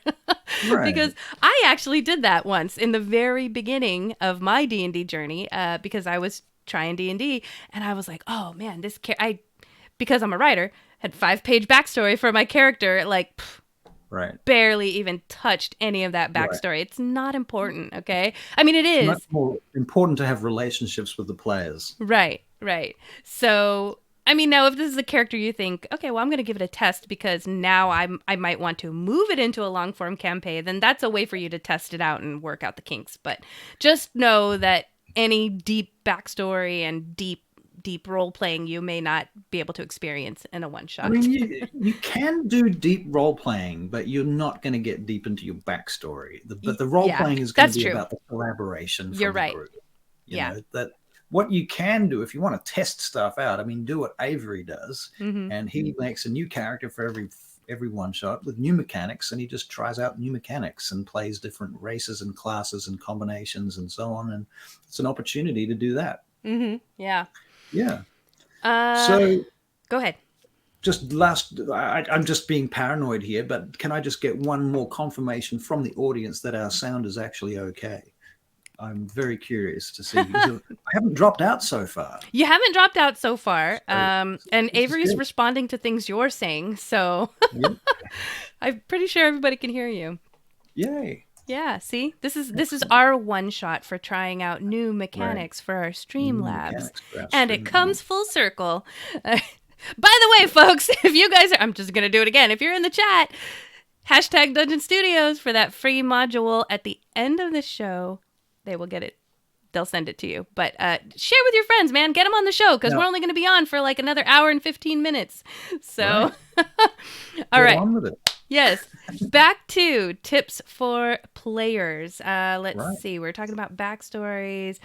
Because I actually did that once in the very beginning of my D&D journey, because I was trying D&D, and I was like, oh man, because I'm a writer, had 5-page backstory for my character, like barely even touched any of that backstory. It's not important, okay? I mean, it is. It's much more important to have relationships with the players. Right. So, I mean, now if this is a character you think, okay, well, I'm going to give it a test because now I might want to move it into a long form campaign, then that's a way for you to test it out and work out the kinks. But just know that any deep backstory and deep role playing you may not be able to experience in a one shot. I mean, you can do deep role playing, but you're not going to get deep into your backstory. But the role playing is going to be about the collaboration. You're right. Group. You know, that what you can do if you want to test stuff out. I mean, do what Avery does, and he makes a new character for every one shot with new mechanics, and he just tries out new mechanics and plays different races and classes and combinations and so on. And it's an opportunity to do that. Yeah. So go ahead. Just I'm just being paranoid here, but can I just get one more confirmation from the audience that our sound is actually okay? I'm very curious to see. I haven't dropped out so far. You haven't dropped out so far. And Avery's responding to things you're saying. So I'm pretty sure everybody can hear you. Yay. Yeah, see? This is our one shot for trying out new mechanics for our Streamlabs. And it comes full circle. By the way, folks, if you guys I'm just going to do it again. If you're in the chat, hashtag Dungeon Studios for that free module at the end of the show. They will get it. They'll send it to you. But share with your friends, man. Get them on the show because we're only going to be on for like another hour and 15 minutes. So, all right. On with it. Yes. Back to tips for players. Let's see. We're talking about backstories.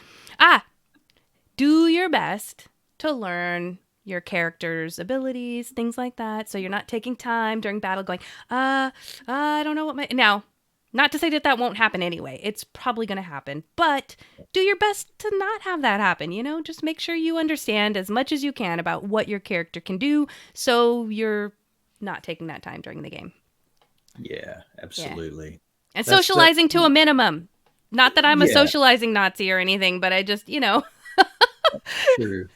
Do your best to learn your character's abilities, things like that. So you're not taking time during battle going, I don't know what my... Now, not to say that won't happen anyway. It's probably going to happen. But do your best to not have that happen, you know? Just make sure you understand as much as you can about what your character can do so you're not taking that time during the game. Yeah, absolutely. Yeah. And socializing to a minimum. Not that I'm a socializing Nazi or anything, but I just, True.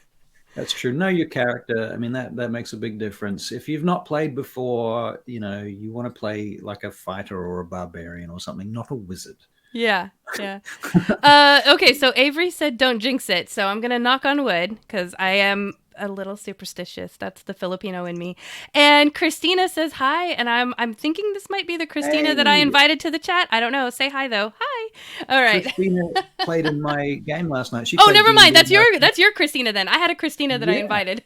That's true. Know your character. I mean, that makes a big difference. If you've not played before, you want to play like a fighter or a barbarian or something, not a wizard. Yeah. Okay, so Avery said don't jinx it. So I'm going to knock on wood because I am a little superstitious. That's the Filipino in me. And Christina says hi, and I'm thinking this might be the Christina that I invited to the chat. I don't know. Say hi though. Hi. All right. Christina played in my game last night. Never mind. That's your Christina then. I had a Christina that I invited.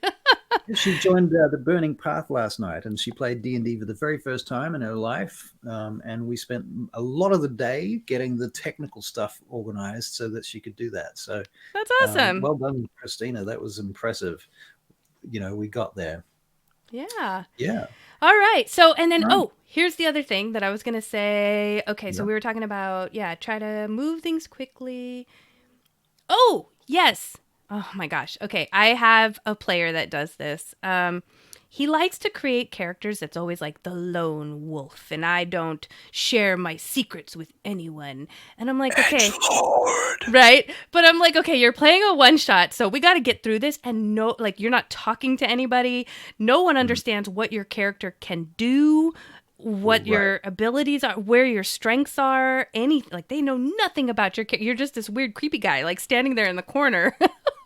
She joined the Burning Path last night, and she played D&D for the very first time in her life. And we spent a lot of the day getting the technical stuff organized so that she could do that. So that's awesome. Well done, Christina. That was impressive. We got there. Yeah. Yeah. All right. So, and then, here's the other thing that I was going to say. Okay. So we were talking about, try to move things quickly. Oh, yes. Oh my gosh. Okay. I have a player that does this. He likes to create characters that's always like the lone wolf, and I don't share my secrets with anyone. And I'm like, okay. Right? But I'm like, okay, you're playing a one shot, so we got to get through this. And you're not talking to anybody. No one understands what your character can do. what your abilities are, where your strengths are, like they know nothing about your character. You're just this weird creepy guy like standing there in the corner.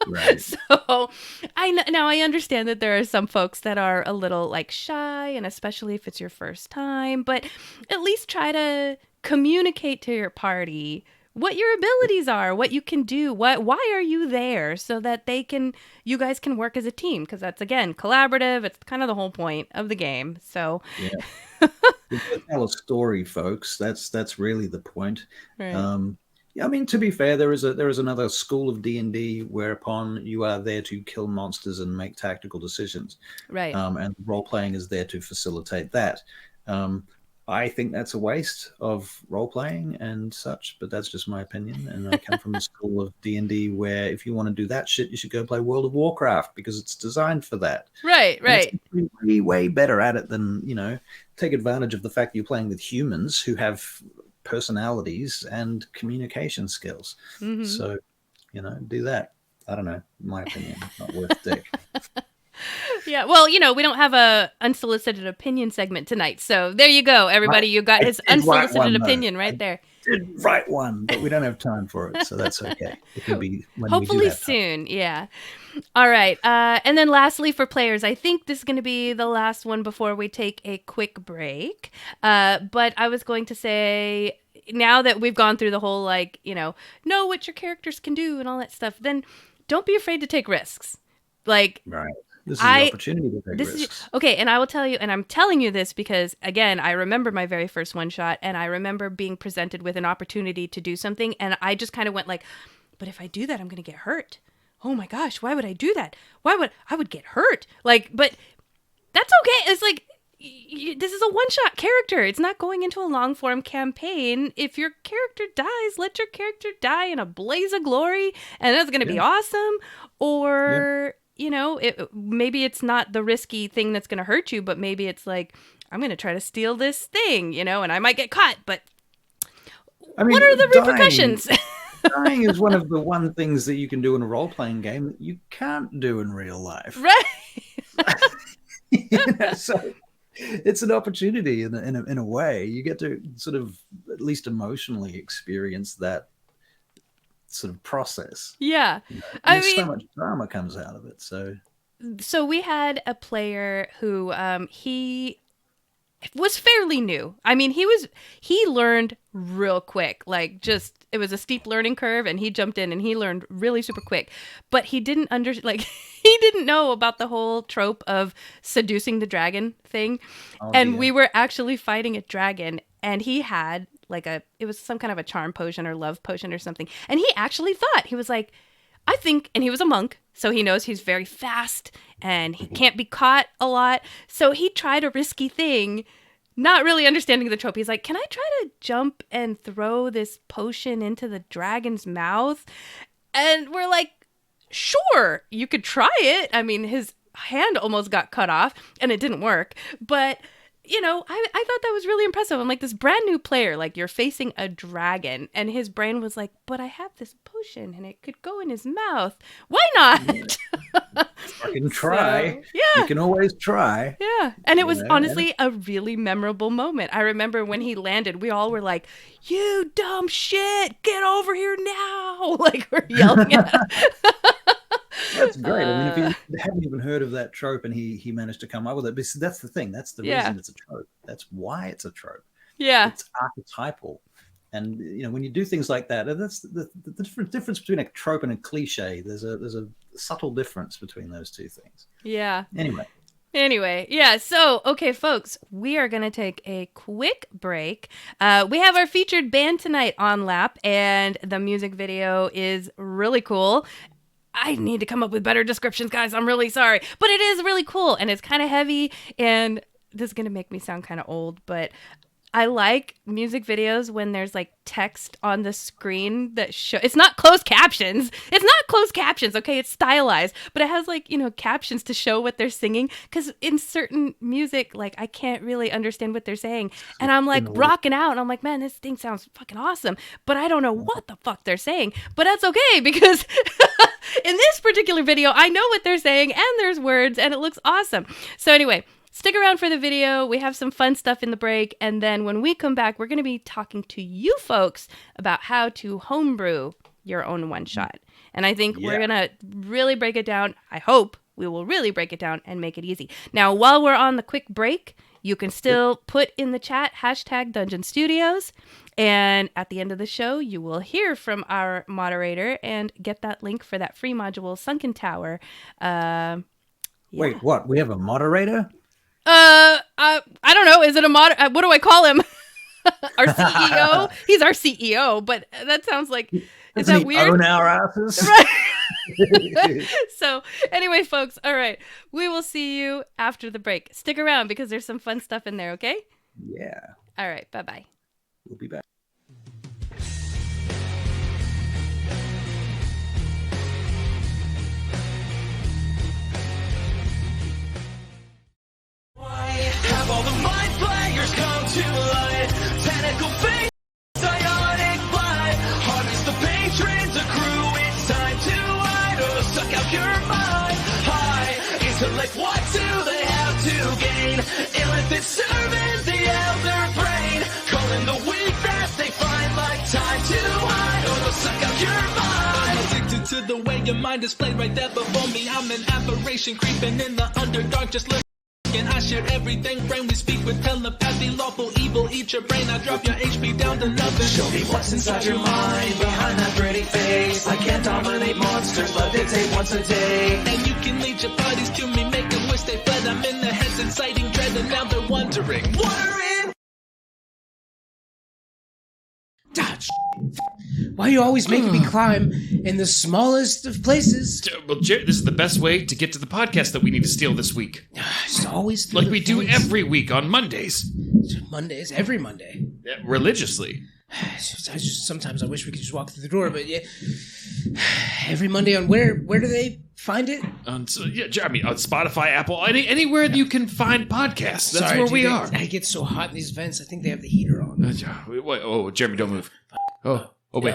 Right. So I understand that there are some folks that are a little like shy, and especially if it's your first time, but at least try to communicate to your party what your abilities are, what you can do, why are you there, so that you guys can work as a team, because that's, again, collaborative. It's kind of the whole point of the game. So Yeah. You gotta tell a story, folks. That's really the point. Right. Yeah, I mean, to be fair, there is another school of D&D whereupon you are there to kill monsters and make tactical decisions. Right. And role playing is there to facilitate that. I think that's a waste of role playing and such, but that's just my opinion. And I come from a school of D&D where if you want to do that shit, you should go play World of Warcraft because it's designed for that. Right. And it's way, way better at it than, take advantage of the fact that you're playing with humans who have personalities and communication skills. Mm-hmm. So, do that. I don't know. In my opinion, not worth dick. Yeah, well, we don't have a unsolicited opinion segment tonight, so there you go, everybody. You got his unsolicited opinion right there. I did write one, but we don't have time for it, so that's okay. It can be when hopefully we do that soon. Yeah. All right, and then lastly for players, I think this is going to be the last one before we take a quick break. But I was going to say, now that we've gone through the whole know what your characters can do and all that stuff, then don't be afraid to take risks. Right. This is the opportunity to take risks. Okay, and I will tell you, and I'm telling you this because, again, I remember my very first one shot, and I remember being presented with an opportunity to do something, and I just kind of went like, but if I do that, I'm going to get hurt. Oh my gosh, why would I do that? I would get hurt? But that's okay. It's like, this is a one-shot character. It's not going into a long-form campaign. If your character dies, let your character die in a blaze of glory, and that's going to be awesome. Or... maybe it's not the risky thing that's going to hurt you, but maybe it's like, I'm going to try to steal this thing, and I might get caught, but what are the repercussions? Dying is one of the one things that you can do in a role-playing game that you can't do in real life. Right. So it's an opportunity in a way. You get to sort of at least emotionally experience that sort of process. Yeah. So much drama comes out of it. So we had a player who he was fairly new. I mean, he learned real quick. It was a steep learning curve, and he jumped in and he learned really super quick. But he didn't he didn't know about the whole trope of seducing the dragon thing. We were actually fighting a dragon, and he had it was some kind of a charm potion or love potion or something. And he actually thought, he was like, I think, and he was a monk, so he knows he's very fast and he can't be caught a lot. So he tried a risky thing, not really understanding the trope. He's like, can I try to jump and throw this potion into the dragon's mouth? And we're like, sure, you could try it. I mean, his hand almost got cut off and it didn't work, but I thought that was really impressive. I'm like, this brand new player, you're facing a dragon, and his brain was like, but I have this potion and it could go in his mouth. Why not? I can try. So, yeah. You can always try. Yeah. And it was honestly a really memorable moment. I remember when he landed, we all were like, you dumb shit, get over here now. We're yelling at him. That's great. I mean, if you haven't even heard of that trope and he managed to come up with it, but that's the thing. That's the reason it's a trope. That's why it's a trope. Yeah. It's archetypal. And, when you do things like that, that's the difference between a trope and a cliche. There's a subtle difference between those two things. Yeah. Anyway, yeah. So, okay, folks, we are going to take a quick break. We have our featured band tonight on lap, and the music video is really cool. I need to come up with better descriptions, guys. I'm really sorry. But it is really cool, and it's kind of heavy, and this is going to make me sound kind of old, but I like music videos when there's text on the screen that show. It's not closed captions. Okay, it's stylized, but it has captions to show what they're singing. Because in certain music, I can't really understand what they're saying, and I'm rocking out, and I'm like, man, this thing sounds fucking awesome, but I don't know what the fuck they're saying. But that's okay because in this particular video, I know what they're saying, and there's words, and it looks awesome. So anyway. stick around for the video. We have some fun stuff in the break. And then when we come back, we're going to be talking to you folks about how to homebrew your own one-shot. And I think we're going to really break it down. I hope we will really break it down and make it easy. Now, while we're on the quick break, you can still put in the chat #Dungeon Studios. And at the end of the show, you will hear from our moderator and get that link for that free module, Sunken Tower. Wait, what? We have a moderator? I don't know. Is it a what do I call him? Our CEO? He's our CEO, but that sounds like, is that weird? Own our asses? Right. So anyway, folks, all right. We will see you after the break. Stick around because there's some fun stuff in there, okay? Yeah. All right. Bye-bye. We'll be back. Have all the mind players come to light. Tentacle face, psionic blind. Harness the patrons, a crew. It's time to idle. Suck out your mind. High intellect, what do they have to gain? Illithid servant, the elder brain. Calling the weak that they find like time to idle. Suck out your mind. I'm addicted to the way your mind is played right there before me. I'm an aberration creeping in the underdark. Just look. And I share everything, brain we speak with telepathy, lawful evil, eat your brain, I drop your HP down to nothing. Show me what's inside your mind, behind that pretty face. I can't dominate monsters, but they take once a day. And you can lead your buddies to me, make them wish they fled. I'm in their heads inciting dread, and now they're wondering, what are in? Dodge. Why you always making me climb in the smallest of places? Well, Jerry, this is the best way to get to the podcast that we need to steal this week. It's always like we do every week on Mondays. Mondays, every Monday. Yeah, religiously. Sometimes I wish we could just walk through the door, but yeah. Every Monday on where do they find it? On Spotify, Apple, anywhere you can find podcasts. That's Sorry, where we are. I get so hot in these vents. I think they have the heater on. Oh, Jeremy, don't move. Oh, wait.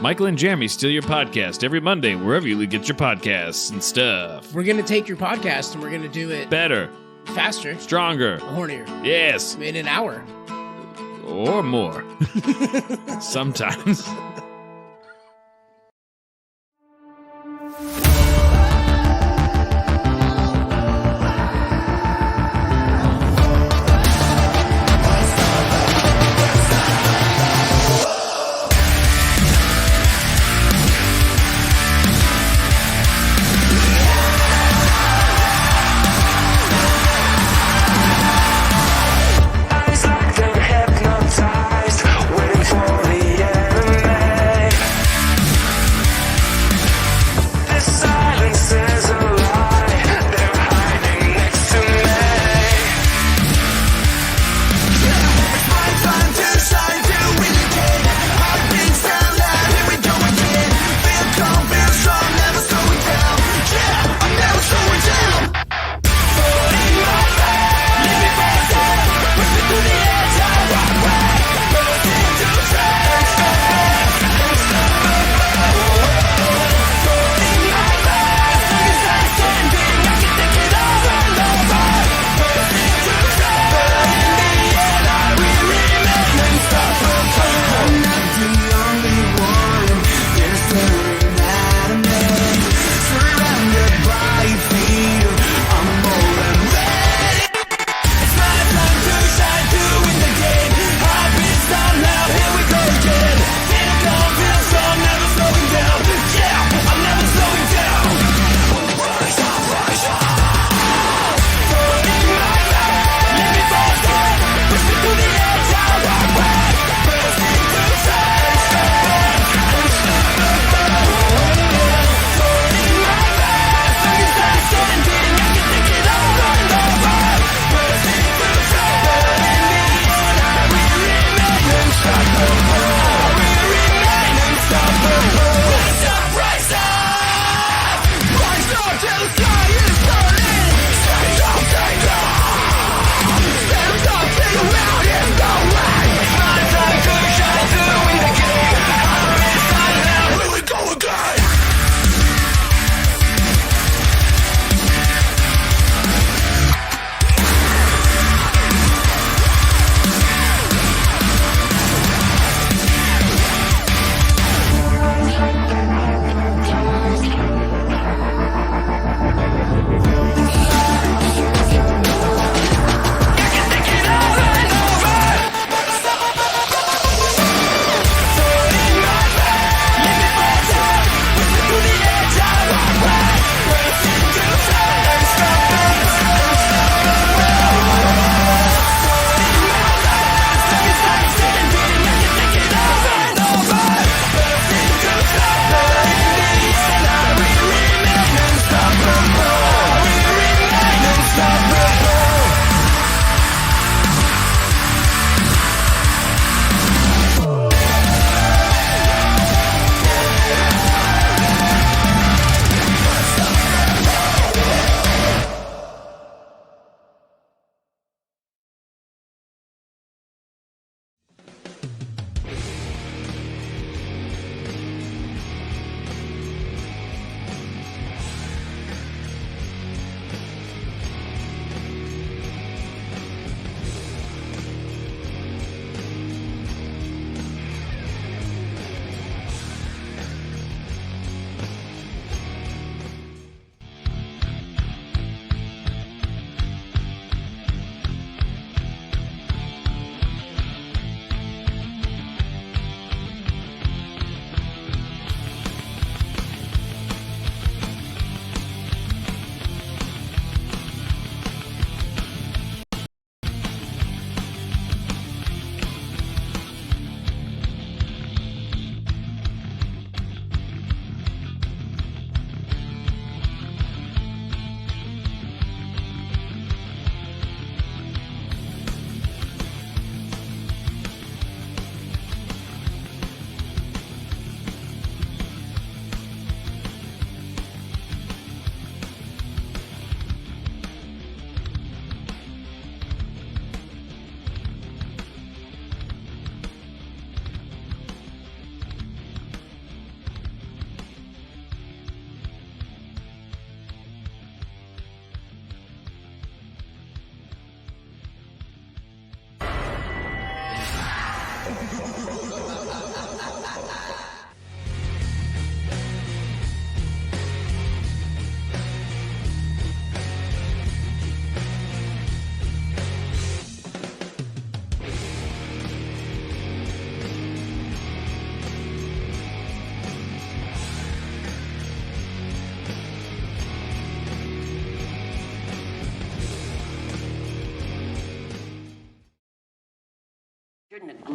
Michael and Jeremy steal your podcast every Monday, wherever you get your podcasts and stuff. We're going to take your podcast and we're going to do it better, faster, stronger, hornier. Yes. In an hour. Or more. Sometimes. Eyes like they're hypnotized, waiting for the enemy.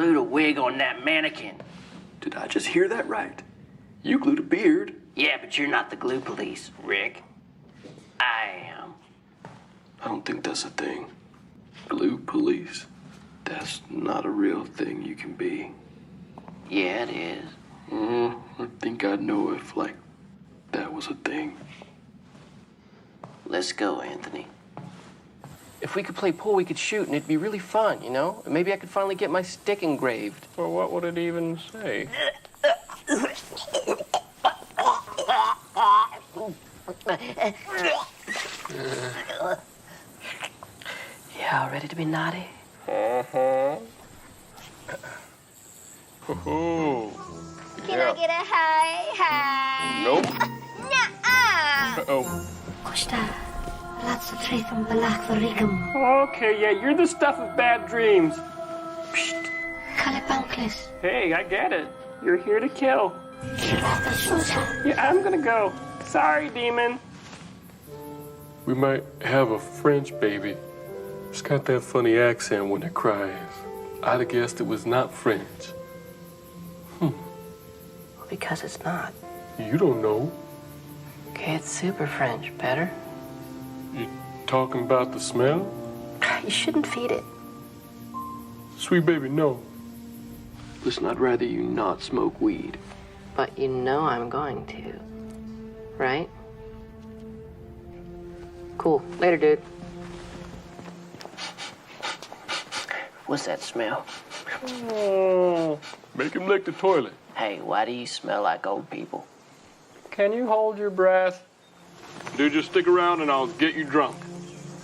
glued a wig on that mannequin. Did I just hear that right? You glued a beard. Yeah, but you're not the glue police, Rick. I am. I don't think that's a thing. Glue police. That's not a real thing you can be. Yeah, it is. I think I'd know if, like, that was a thing. Let's go, Anthony. If we could play pool, we could shoot, and it'd be really fun, you know? Maybe I could finally get my stick engraved. Well, what would it even say? Yeah, ready to be naughty? Oh. Can I get a hi? Nope. Nuh-uh. Uh-oh. Kusta, lots of faith on Balak Okay, yeah, you're the stuff of bad dreams. Calipunclis. Hey, I get it. You're here to kill. Yeah, I'm gonna go. Sorry, demon. We might have a French baby. It's got that funny accent when it cries. I'd have guessed it was not French. Because it's not. You don't know. Okay, it's super French. Better? You talking about the smell? You shouldn't feed it. Sweet baby, no. Listen, I'd rather you not smoke weed. But you know I'm going to. Right? Cool. Later, dude. What's that smell? Make him lick the toilet. Hey, why do you smell like old people? Can you hold your breath? Dude, just stick around and I'll get you drunk.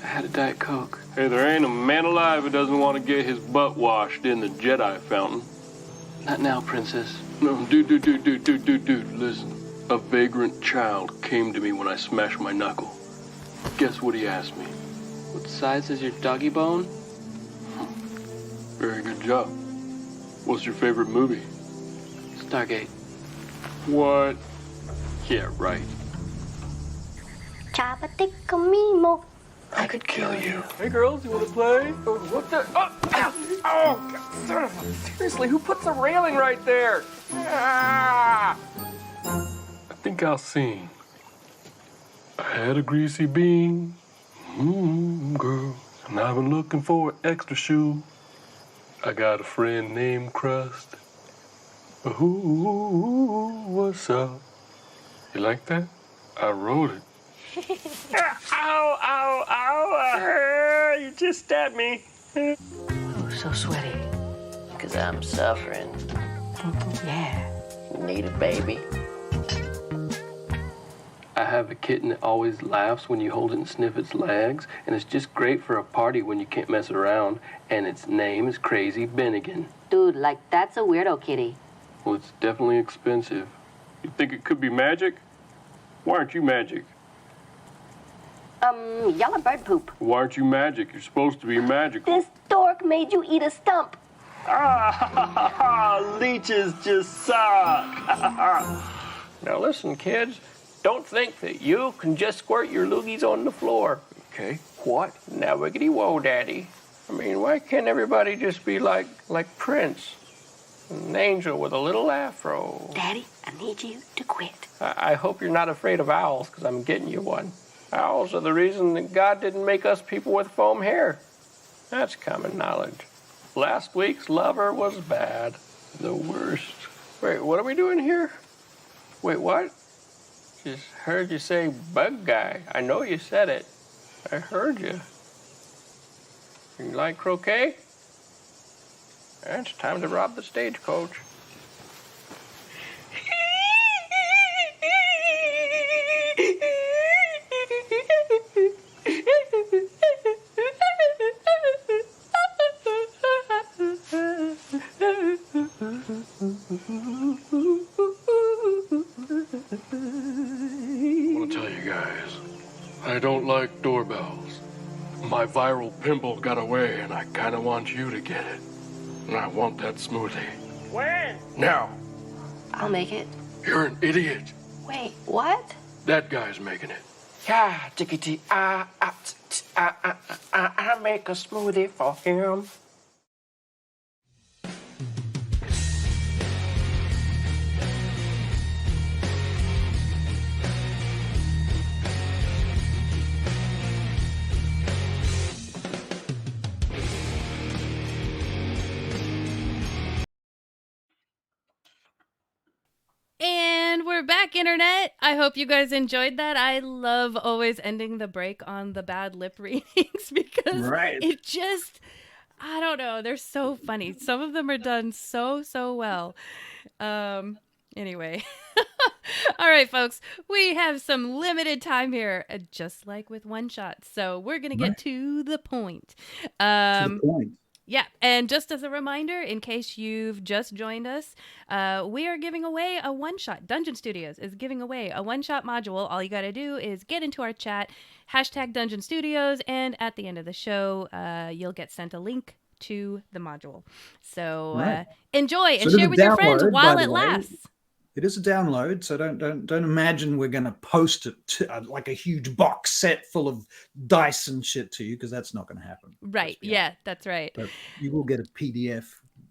I had a Diet Coke. Hey, there ain't a man alive who doesn't want to get his butt washed in the Jedi fountain. Not now, princess. No, dude, listen. A vagrant child came to me when I smashed my knuckle. Guess what he asked me? What size is your doggy bone? Very good job. What's your favorite movie? Stargate. What? Yeah, right. I could kill you. Hey, girls, you want to play? Oh, what the? Oh, God. Seriously, who puts a railing right there? Ah! I think I'll sing. I had a greasy bean, girl, and I've been looking for an extra shoe. I got a friend named Crust. Ooh, what's up? You like that? I wrote it. Ow, you just stabbed me. Oh, so sweaty. Because I'm suffering. Yeah. Need a baby. I have a kitten that always laughs when you hold it and sniff its legs, and it's just great for a party when you can't mess around, and its name is Crazy Bennigan. Dude, like, that's a weirdo kitty. Well, it's definitely expensive. You think it could be magic? Why aren't you magic? Yellow bird poop. Why aren't you magic? You're supposed to be magical. This dork made you eat a stump. Leeches just suck. Now listen, kids. Don't think that you can just squirt your loogies on the floor. Okay. What? Now, wiggity whoa, Daddy. I mean, why can't everybody just be like Prince? An angel with a little afro. Daddy, I need you to quit. I hope you're not afraid of owls, because I'm getting you one. Owls are the reason that God didn't make us people with foam hair. That's common knowledge. Last week's lover was bad. The worst. Wait, what are we doing here? Wait, what? Just heard you say bug guy. I know you said it. I heard you. You like croquet? It's time to rob the stagecoach. I want to tell you guys, I don't like doorbells. My viral pimple got away, and I kind of want you to get it. And I want that smoothie. When? Now. I'll make it. You're an idiot. Wait, what? That guy's making it. Yeah, tickety, I make a smoothie for him. we're back, Internet. I hope you guys enjoyed that. I love always ending the break on the bad lip readings because it just, I don't know, they're so funny. Some of them are done so well. Anyway. All right, folks, we have some limited time here, just like with one shot. So we're going to get to the point. Yeah, and just as a reminder, in case you've just joined us, we are giving away a one-shot. Dungeon Studios is giving away a one-shot module. All you got to do is get into our chat, #Dungeon Studios, and at the end of the show, you'll get sent a link to the module. So enjoy and share with your friends while it lasts. It is a download, so don't imagine we're going to post it to, like a huge box set full of dice and shit to you, because that's not going to happen. Right. Yeah, that's right. But you will get a PDF,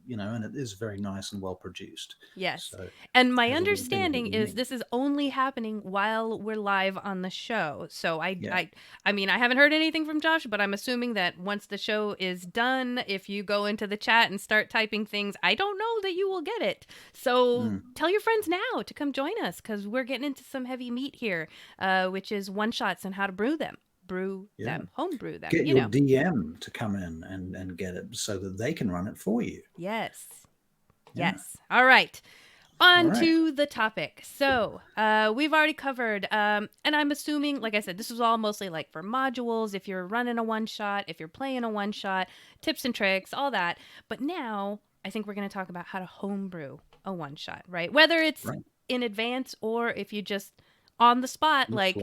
and it is very nice and well produced. Yes. So, and my understanding is this is only happening while we're live on the show. So I mean, I haven't heard anything from Josh, but I'm assuming that once the show is done, if you go into the chat and start typing things, I don't know that you will get it. So tell your friends now to come join us, because we're getting into some heavy meat here, which is one-shots and how to brew them. Homebrew them. Get your DM to come in and get it so that they can run it for you. Yes. All right. On to the topic. So we've already covered, and I'm assuming, like I said, this was all mostly like for modules, if you're running a one-shot, if you're playing a one-shot, tips and tricks, all that. But now I think we're going to talk about how to homebrew a one-shot, right? Whether it's in advance or if you just on the spot, like... we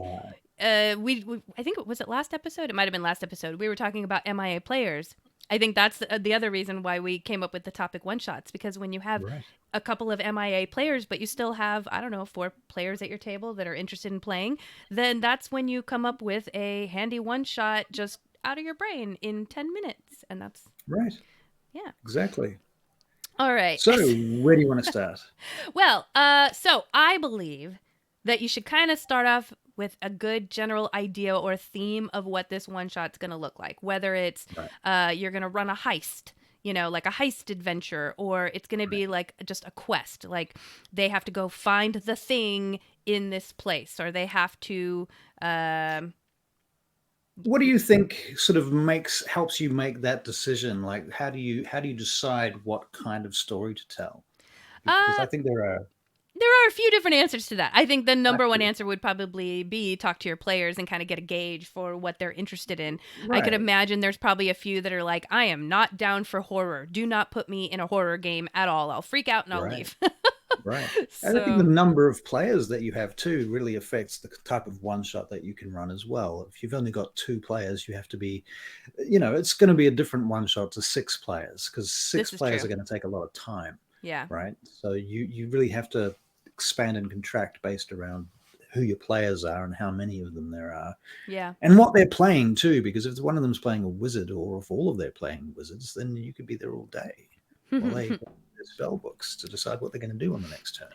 I think was it last episode? It might have been last episode. We were talking about MIA players. I think that's the other reason why we came up with the topic one shots, because when you have a couple of MIA players, but you still have, I don't know, 4 players at your table that are interested in playing, then that's when you come up with a handy one shot just out of your brain in 10 minutes. And that's yeah, exactly. All right. So where do you want to start? Well, so I believe that you should kind of start off with a good general idea or theme of what this one shot's going to look like. Whether it's you're going to run a heist, like a heist adventure, or it's going to be like just a quest. Like they have to go find the thing in this place, or they have to... What do you think sort of helps you make that decision? Like, how do you decide what kind of story to tell? Because I think there are a few different answers to that. I think the number one answer would probably be talk to your players and kind of get a gauge for what they're interested in. I could imagine there's probably a few that are like, I am not down for horror. Do not put me in a horror game at all. I'll freak out and I'll leave. So, I think the number of players that you have too really affects the type of one shot that you can run as well. If you've only got 2 players, you have to be, it's going to be a different one shot to 6 players, because 6 players are going to take a lot of time. Yeah. Right. So you really have to expand and contract based around who your players are and how many of them there are. Yeah. And what they're playing too, because if one of them's playing a wizard, or if all of them are playing wizards, then you could be there all day. Well, they got their spell books to decide what they're going to do on the next turn.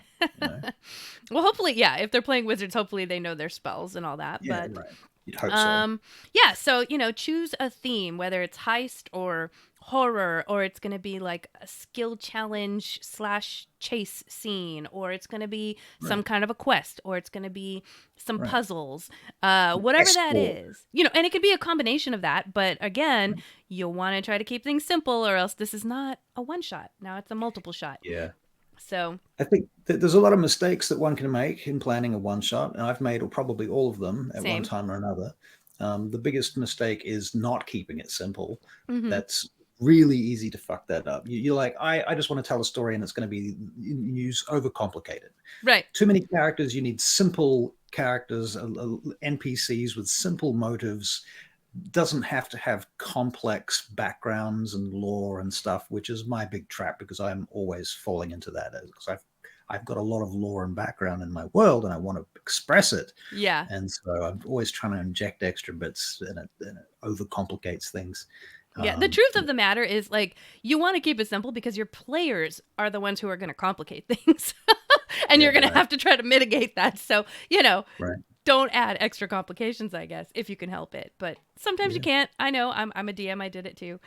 Well, hopefully, yeah. If they're playing wizards, hopefully they know their spells and all that. Yeah, but you'd hope so. Yeah. So choose a theme, whether it's heist or horror, or it's going to be like a skill challenge / chase scene, or it's going to be some kind of a quest, or it's going to be some puzzles, whatever that is, and it could be a combination of that. But again, you'll want to try to keep things simple, or else this is not a one shot. Now it's a multiple shot. Yeah. So I think that there's a lot of mistakes that one can make in planning a one shot, and I've made probably all of them at one time or another. The biggest mistake is not keeping it simple. That's really easy to fuck that up. You're like, I just want to tell a story, and it's going to be overcomplicated. Right. Too many characters. You need simple characters, NPCs with simple motives. Doesn't have to have complex backgrounds and lore and stuff, which is my big trap, because I'm always falling into that, because I've got a lot of lore and background in my world, and I want to express it. Yeah. And so I'm always trying to inject extra bits, and it overcomplicates things. Yeah, the truth of the matter is, like, you want to keep it simple because your players are the ones who are going to complicate things. And you're going to have to try to mitigate that. So, don't add extra complications, I guess, if you can help it. But sometimes you can't. I know, I'm a DM. I did it too.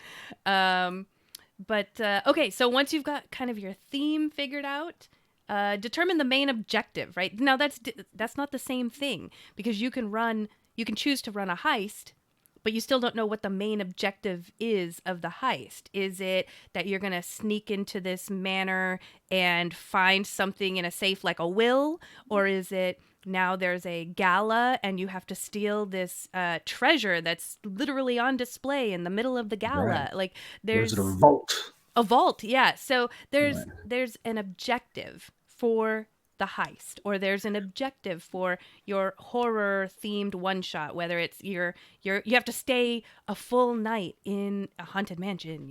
But okay, so once you've got kind of your theme figured out, determine the main objective, right? Now that's not the same thing, because you can choose to run a heist, but you still don't know what the main objective is of the heist. Is it that you're going to sneak into this manor and find something in a safe like a will? Or is it now there's a gala and you have to steal this treasure that's literally on display in the middle of the gala? Right. Like Or is there's it a vault? a vault, yeah. So there's Right. there's an objective for the heist, or there's an objective for your horror themed one shot, whether it's you have to stay a full night in a haunted mansion,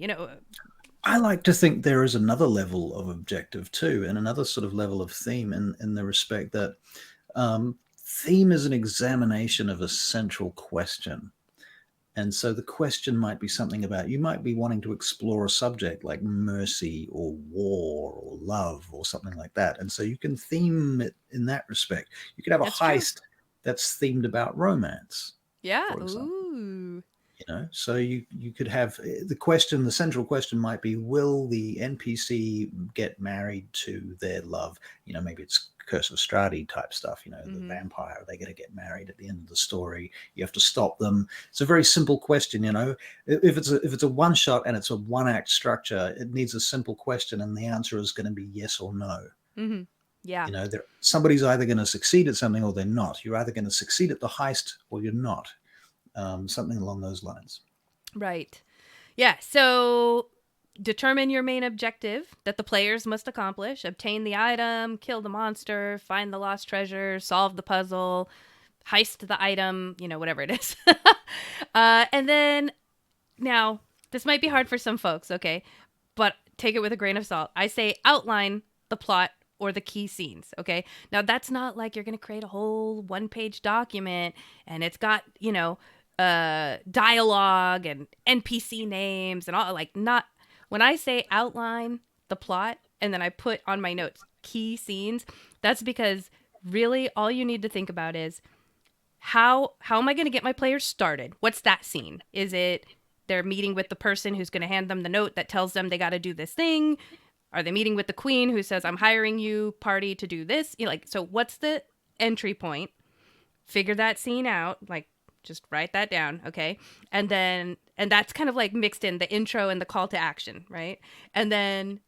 I like to think there is another level of objective too, and another sort of level of theme in the respect that theme is an examination of a central question. And so the question might be something about, you might be wanting to explore a subject like mercy or war or love or something like that. And so you can theme it in that respect. You could have a heist that's themed about romance. Yeah. For example. Ooh. So you could have the central question might be, will the NPC get married to their love? Maybe it's Curse of Strahd type stuff, the vampire, they're going to get married at the end of the story. You have to stop them. It's a very simple question, if it's a one shot and it's a one act structure, it needs a simple question. And the answer is going to be yes or no. Mm-hmm. Yeah. Somebody's either going to succeed at something or they're not. You're either going to succeed at the heist or you're not. Something along those lines. Right. Yeah. So determine your main objective that the players must accomplish: obtain the item, kill the monster, find the lost treasure, solve the puzzle, heist the item, whatever it is. And then, now, this might be hard for some folks, okay? But take it with a grain of salt. I say outline the plot or the key scenes, okay? Now, that's not like you're going to create a whole one-page document and it's got, dialogue and NPC names and all, not when I say outline the plot and then I put on my notes key scenes, that's because really all you need to think about is how am I going to get my players started? What's that scene? Is it they're meeting with the person who's going to hand them the note that tells them they got to do this thing? Are they meeting with the queen who says, I'm hiring you party to do this? So what's the entry point? Figure that scene out, just write that down, okay? And that's kind of mixed in the intro and the call to action, right? And then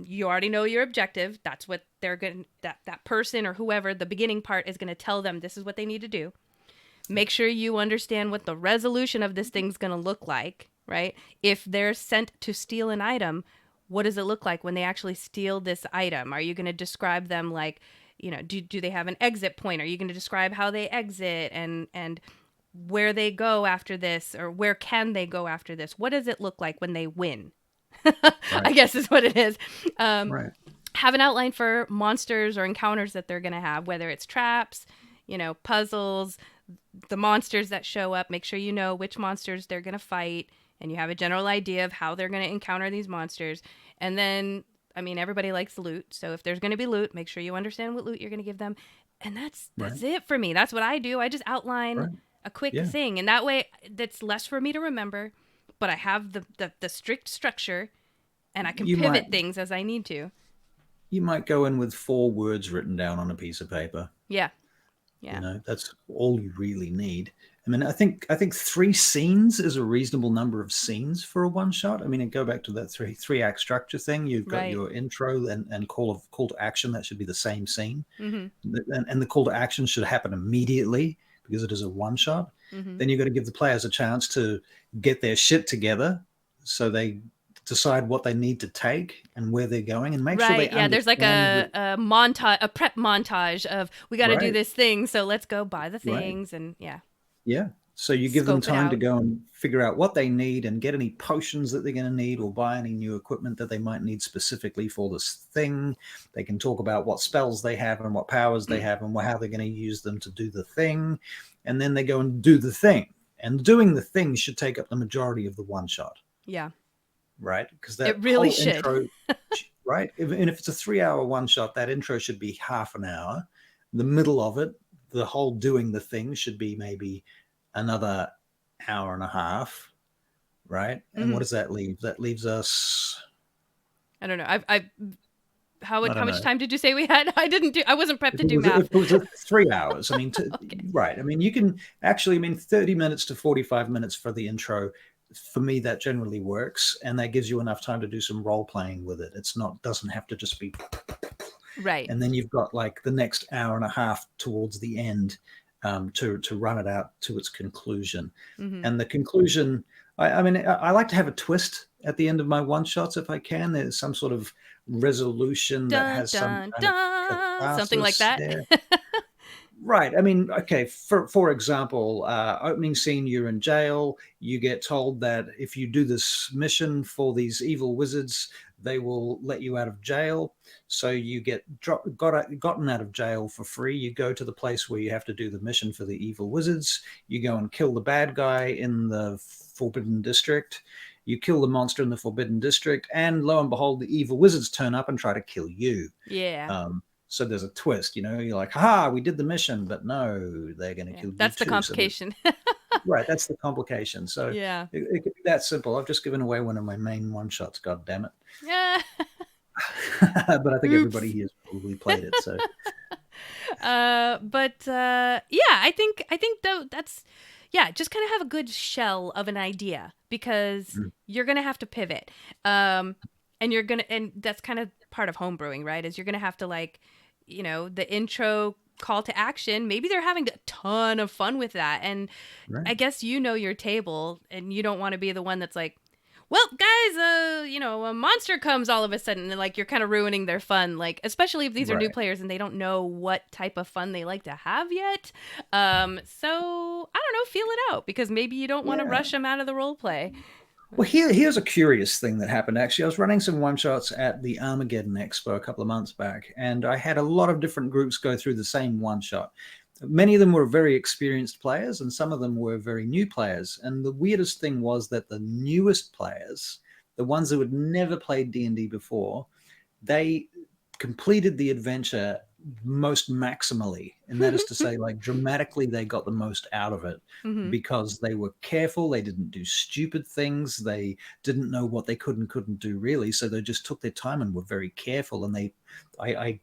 you already know your objective. That's what they're going to, that person or whoever, the beginning part is going to tell them this is what they need to do. Make sure you understand what the resolution of this thing's going to look like, right? If they're sent to steal an item, what does it look like when they actually steal this item? Are you going to describe them do they have an exit point? Are you going to describe how they exit and where they go after this, or where can they go after this? What does it look like when they win? Right. I guess is what it is. Right. Have an outline for monsters or encounters that they're going to have, whether it's traps, puzzles, the monsters that show up. Make sure you know which monsters they're going to fight, and you have a general idea of how they're going to encounter these monsters. And then, everybody likes loot. So if there's going to be loot, make sure you understand what loot you're going to give them. And that's it for me. That's what I do. I just outline a quick thing, and that way that's less for me to remember, but I have the strict structure, and I can pivot things as I need to. You might go in with 4 words written down on a piece of paper. Yeah. That's all you really need. I think 3 scenes is a reasonable number of scenes for a one shot. Go back to that three act structure thing. You've got your intro and call to action. That should be the same scene. Mm-hmm. And the call to action should happen immediately, because it is a one shot. Mm-hmm. Then you've got to give the players a chance to get their shit together so they decide what they need to take and where they're going, and make sure they understand. There's a montage, a prep montage of, we got to do this thing, so let's go buy the things. And so you give them time to go and figure out what they need and get any potions that they're going to need, or buy any new equipment that they might need specifically for this thing. They can talk about what spells they have and what powers they have and how they're going to use them to do the thing. And then they go and do the thing. And doing the thing should take up the majority of the one shot. Yeah. Right? Because it really should. Intro, right? And if it's a 3-hour one shot, that intro should be half an hour. The middle of it, the whole doing the thing, should be maybe another hour and a half, right? And what does that leave? That leaves us, I don't know. I've how I don't much know. time did you say we had? I wasn't prepped to do It math. was 3 hours. I mean, right. I mean, you can actually, 30 minutes to 45 minutes for the intro. For me, that generally works, and that gives you enough time to do some role playing with it. Doesn't have to just be right. And then you've got like the next hour and a half towards the end to run it out to its conclusion. Mm-hmm. And the conclusion, I like to have a twist at the end of my one shots if I can. There's some sort of resolution that has some kind of something like that. there. Right. I mean, okay, for example, opening scene, you're in jail. You get told that if you do this mission for these evil wizards, they will let you out of jail. So you get gotten out of jail for free. You go to the place where you have to do the mission for the evil wizards. You go and kill the bad guy in the Forbidden District. You kill the monster in the Forbidden District. And lo and behold, the evil wizards turn up and try to kill you. Yeah. So there's a twist, you're like, ha, we did the mission, but no, they're going to kill you. That's the complication. Right, that's the complication. So yeah, it could be that simple. I've just given away one of my main one shots, god damn it. Yeah. But I think everybody here has probably played it. So I think though that's just kind of have a good shell of an idea, because you're gonna have to pivot. And that's kind of part of homebrewing, right? Is you're gonna have to, like, the intro call to action. Maybe they're having a ton of fun with that, and right. I guess your table, and you don't want to be the one that's like, well, guys, a monster comes all of a sudden, and like you're kind of ruining their fun, like, especially if these are new players and they don't know what type of fun they like to have yet. So I don't know, feel it out, because maybe you don't want to rush them out of the role play. Well, here's a curious thing that happened. Actually, I was running some one-shots at the Armageddon Expo a couple of months back, and I had a lot of different groups go through the same one-shot. Many of them were very experienced players, and some of them were very new players. And the weirdest thing was that the newest players, the ones who had never played D&D before, they completed the adventure most maximally, and that is to say, like, dramatically they got the most out of it, because they were careful. They didn't do stupid things. They didn't know what they could and couldn't do, really, so they just took their time and were very careful. And I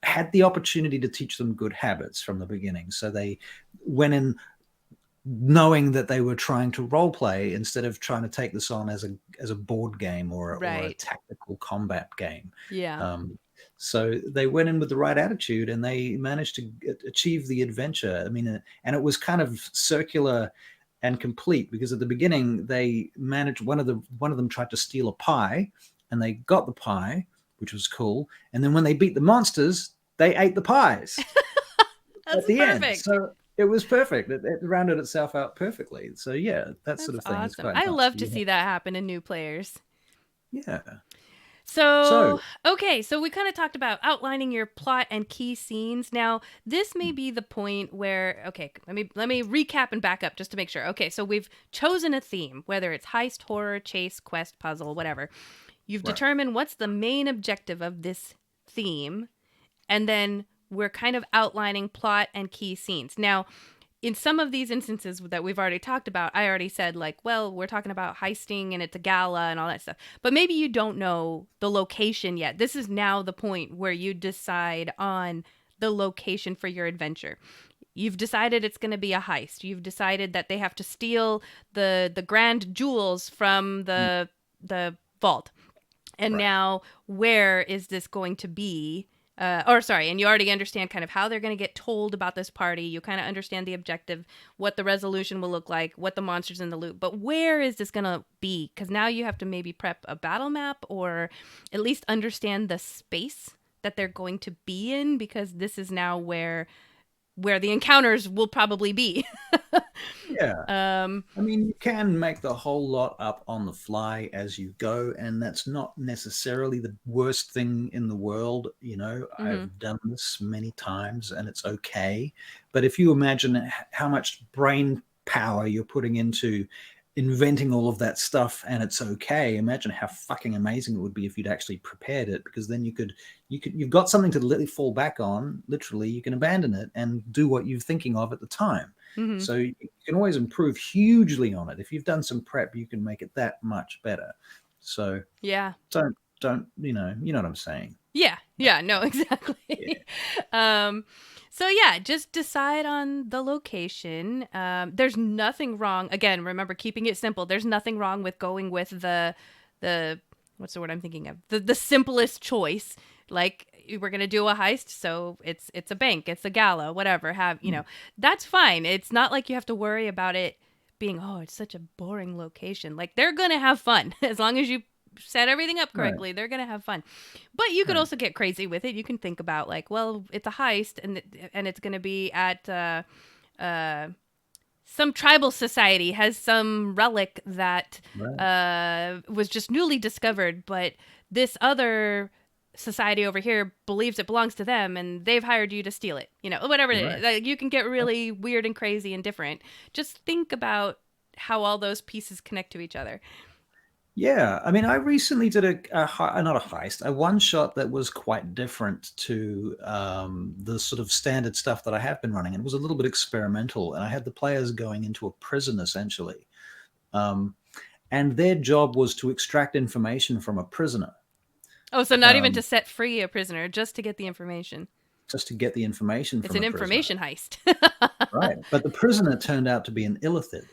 had the opportunity to teach them good habits from the beginning, so they went in knowing that they were trying to role play instead of trying to take this on as a board game or a tactical combat game. So they went in with the right attitude, and they managed to achieve the adventure. I mean, and it was kind of circular and complete, because at the beginning they managed, one of them tried to steal a pie, and they got the pie, which was cool. And then when they beat the monsters, they ate the pies at the perfect. end. So it was perfect. It rounded itself out perfectly. So that sort of thing is quite I nice. love to see that happen in new players. Yeah. So okay, so we kind of talked about outlining your plot and key scenes. Now, this may be the point where, okay, let me recap and back up just to make sure. Okay, so we've chosen a theme, whether it's heist, horror, chase, quest, puzzle, whatever. You've determined what's the main objective of this theme, and then we're kind of outlining plot and key scenes. Now, in some of these instances that we've already talked about, I already said, like, well, we're talking about heisting and it's a gala and all that stuff. But maybe you don't know the location yet. This is now the point where you decide on the location for your adventure. You've decided it's going to be a heist. You've decided that they have to steal the grand jewels from the vault. And now, where is this going to be? And you already understand kind of how they're going to get told about this party. You kind of understand the objective, what the resolution will look like, what the monsters in the loop. But where is this going to be? Because now you have to maybe prep a battle map, or at least understand the space that they're going to be in, because this is now where the encounters will probably be. I mean, you can make the whole lot up on the fly as you go, and that's not necessarily the worst thing in the world. I've done this many times, and it's okay. But if you imagine how much brain power you're putting into inventing all of that stuff, and it's okay, imagine how fucking amazing it would be if you'd actually prepared it, because then you've got something to literally fall back on. Literally, you can abandon it and do what you're thinking of at the time. So you can always improve hugely on it. If you've done some prep, you can make it that much better. So don't you know what I'm saying? Yeah, no, exactly. So yeah, just decide on the location. There's nothing wrong. Again, remember keeping it simple. There's nothing wrong with going with the what's the word I'm thinking of? The simplest choice. Like we're gonna do a heist, so it's a bank, it's a gala, whatever. That's fine. It's not like you have to worry about it being it's such a boring location. Like they're gonna have fun as long as you set everything up correctly. They're gonna have fun. But you could also get crazy with it. You can think about like, well, it's a heist and it's gonna be at some tribal society has some relic that was just newly discovered, but this other society over here believes it belongs to them and they've hired you to steal it. Whatever it is. Like, you can get really weird and crazy and different. Just think about how all those pieces connect to each other. Yeah, I mean, I recently did not a heist, a one shot that was quite different to the sort of standard stuff that I have been running. It was a little bit experimental, and I had the players going into a prison essentially, and their job was to extract information from a prisoner. Oh, so not even to set free a prisoner, just to get the information. Just to get the information. It's an information heist. Right, but the prisoner turned out to be an illithid.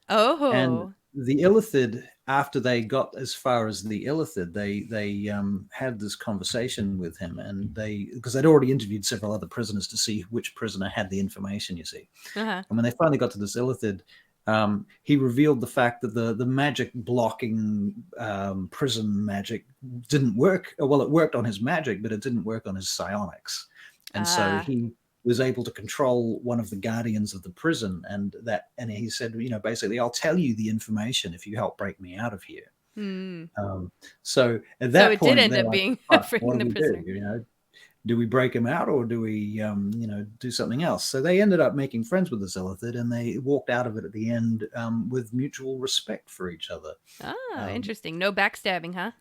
Oh. And the illithid, after they got as far as the illithid, they had this conversation with him, and because they'd already interviewed several other prisoners to see which prisoner had the information, you see. And when they finally got to this illithid, he revealed the fact that the magic blocking prison magic didn't work. Well, it worked on his magic, but it didn't work on his psionics. And so he was able to control one of the guardians of the prison, and he said, basically, I'll tell you the information if you help break me out of here. So at that point, it did end up being freeing the prisoner. Do we break him out, or do we, do something else? So they ended up making friends with the illithid, and they walked out of it at the end with mutual respect for each other. Interesting. No backstabbing, huh?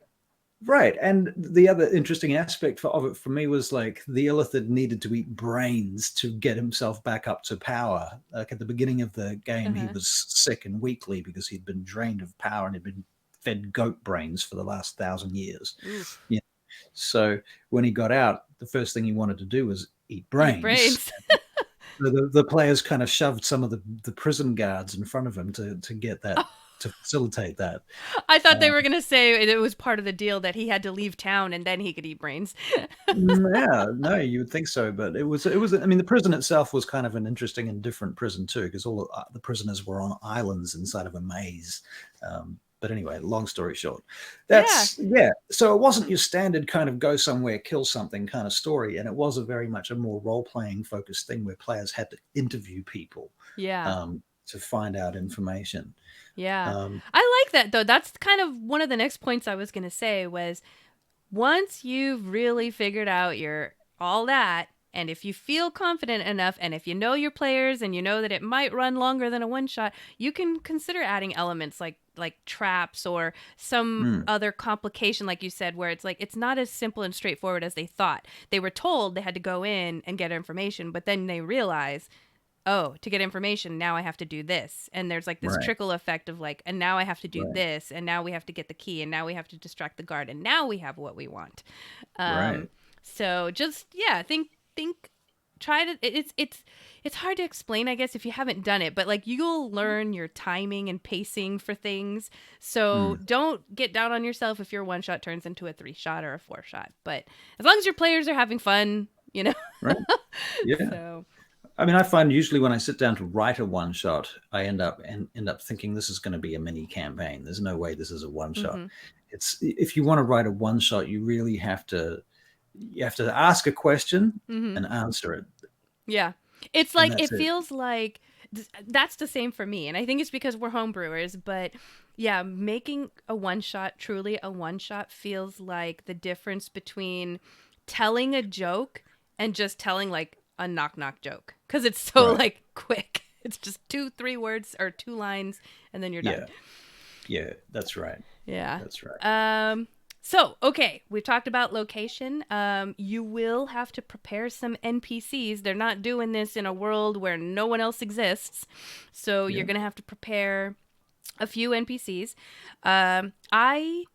Right. And the other interesting aspect of it for me was like the illithid needed to eat brains to get himself back up to power. Like at the beginning of the game, he was sick and weakly because he'd been drained of power and had been fed goat brains for the last 1,000 years. Yeah. So when he got out, the first thing he wanted to do was eat brains. The players kind of shoved some of the prison guards in front of him to get that. To facilitate that. I thought they were going to say it was part of the deal that he had to leave town and then he could eat brains. Yeah, no, you would think so, but it was. I mean, the prison itself was kind of an interesting and different prison too, because all the prisoners were on islands inside of a maze. But anyway, long story short, So it wasn't your standard kind of go somewhere, kill something kind of story, and it was very much a more role-playing focused thing where players had to interview people. To find out information. Yeah. I like that though. That's kind of one of the next points I was going to say was once you've really figured out all that, and if you feel confident enough, and if you know your players and you know that it might run longer than a one shot, you can consider adding elements like traps or some other complication, like you said, where it's like it's not as simple and straightforward as they thought. They were told they had to go in and get information, but then they realize, to get information, now I have to do this. And there's like this trickle effect of like, and now I have to do this, and now we have to get the key, and now we have to distract the guard, and now we have what we want. So just, think, try to, it's hard to explain, I guess, if you haven't done it, but like you'll learn your timing and pacing for things. So don't get down on yourself if your one shot turns into a 3-shot or a 4-shot. But as long as your players are having fun, Right. Yeah. So. I mean, I find usually when I sit down to write a one shot, I end up thinking this is going to be a mini campaign. There's no way this is a one shot. It's if you want to write a one shot, you really have to ask a question and answer it. Yeah, it's like it feels like that's the same for me, and I think it's because we're homebrewers. But yeah, making a one shot truly a one shot feels like the difference between telling a joke and just telling like a knock joke, because it's so like quick. It's just 2-3 words or 2 lines and then you're done. Yeah, that's right. Yeah, that's right. So okay, we've talked about location. You will have to prepare some NPCs. They're not doing this in a world where no one else exists, so you're gonna have to prepare a few NPCs. I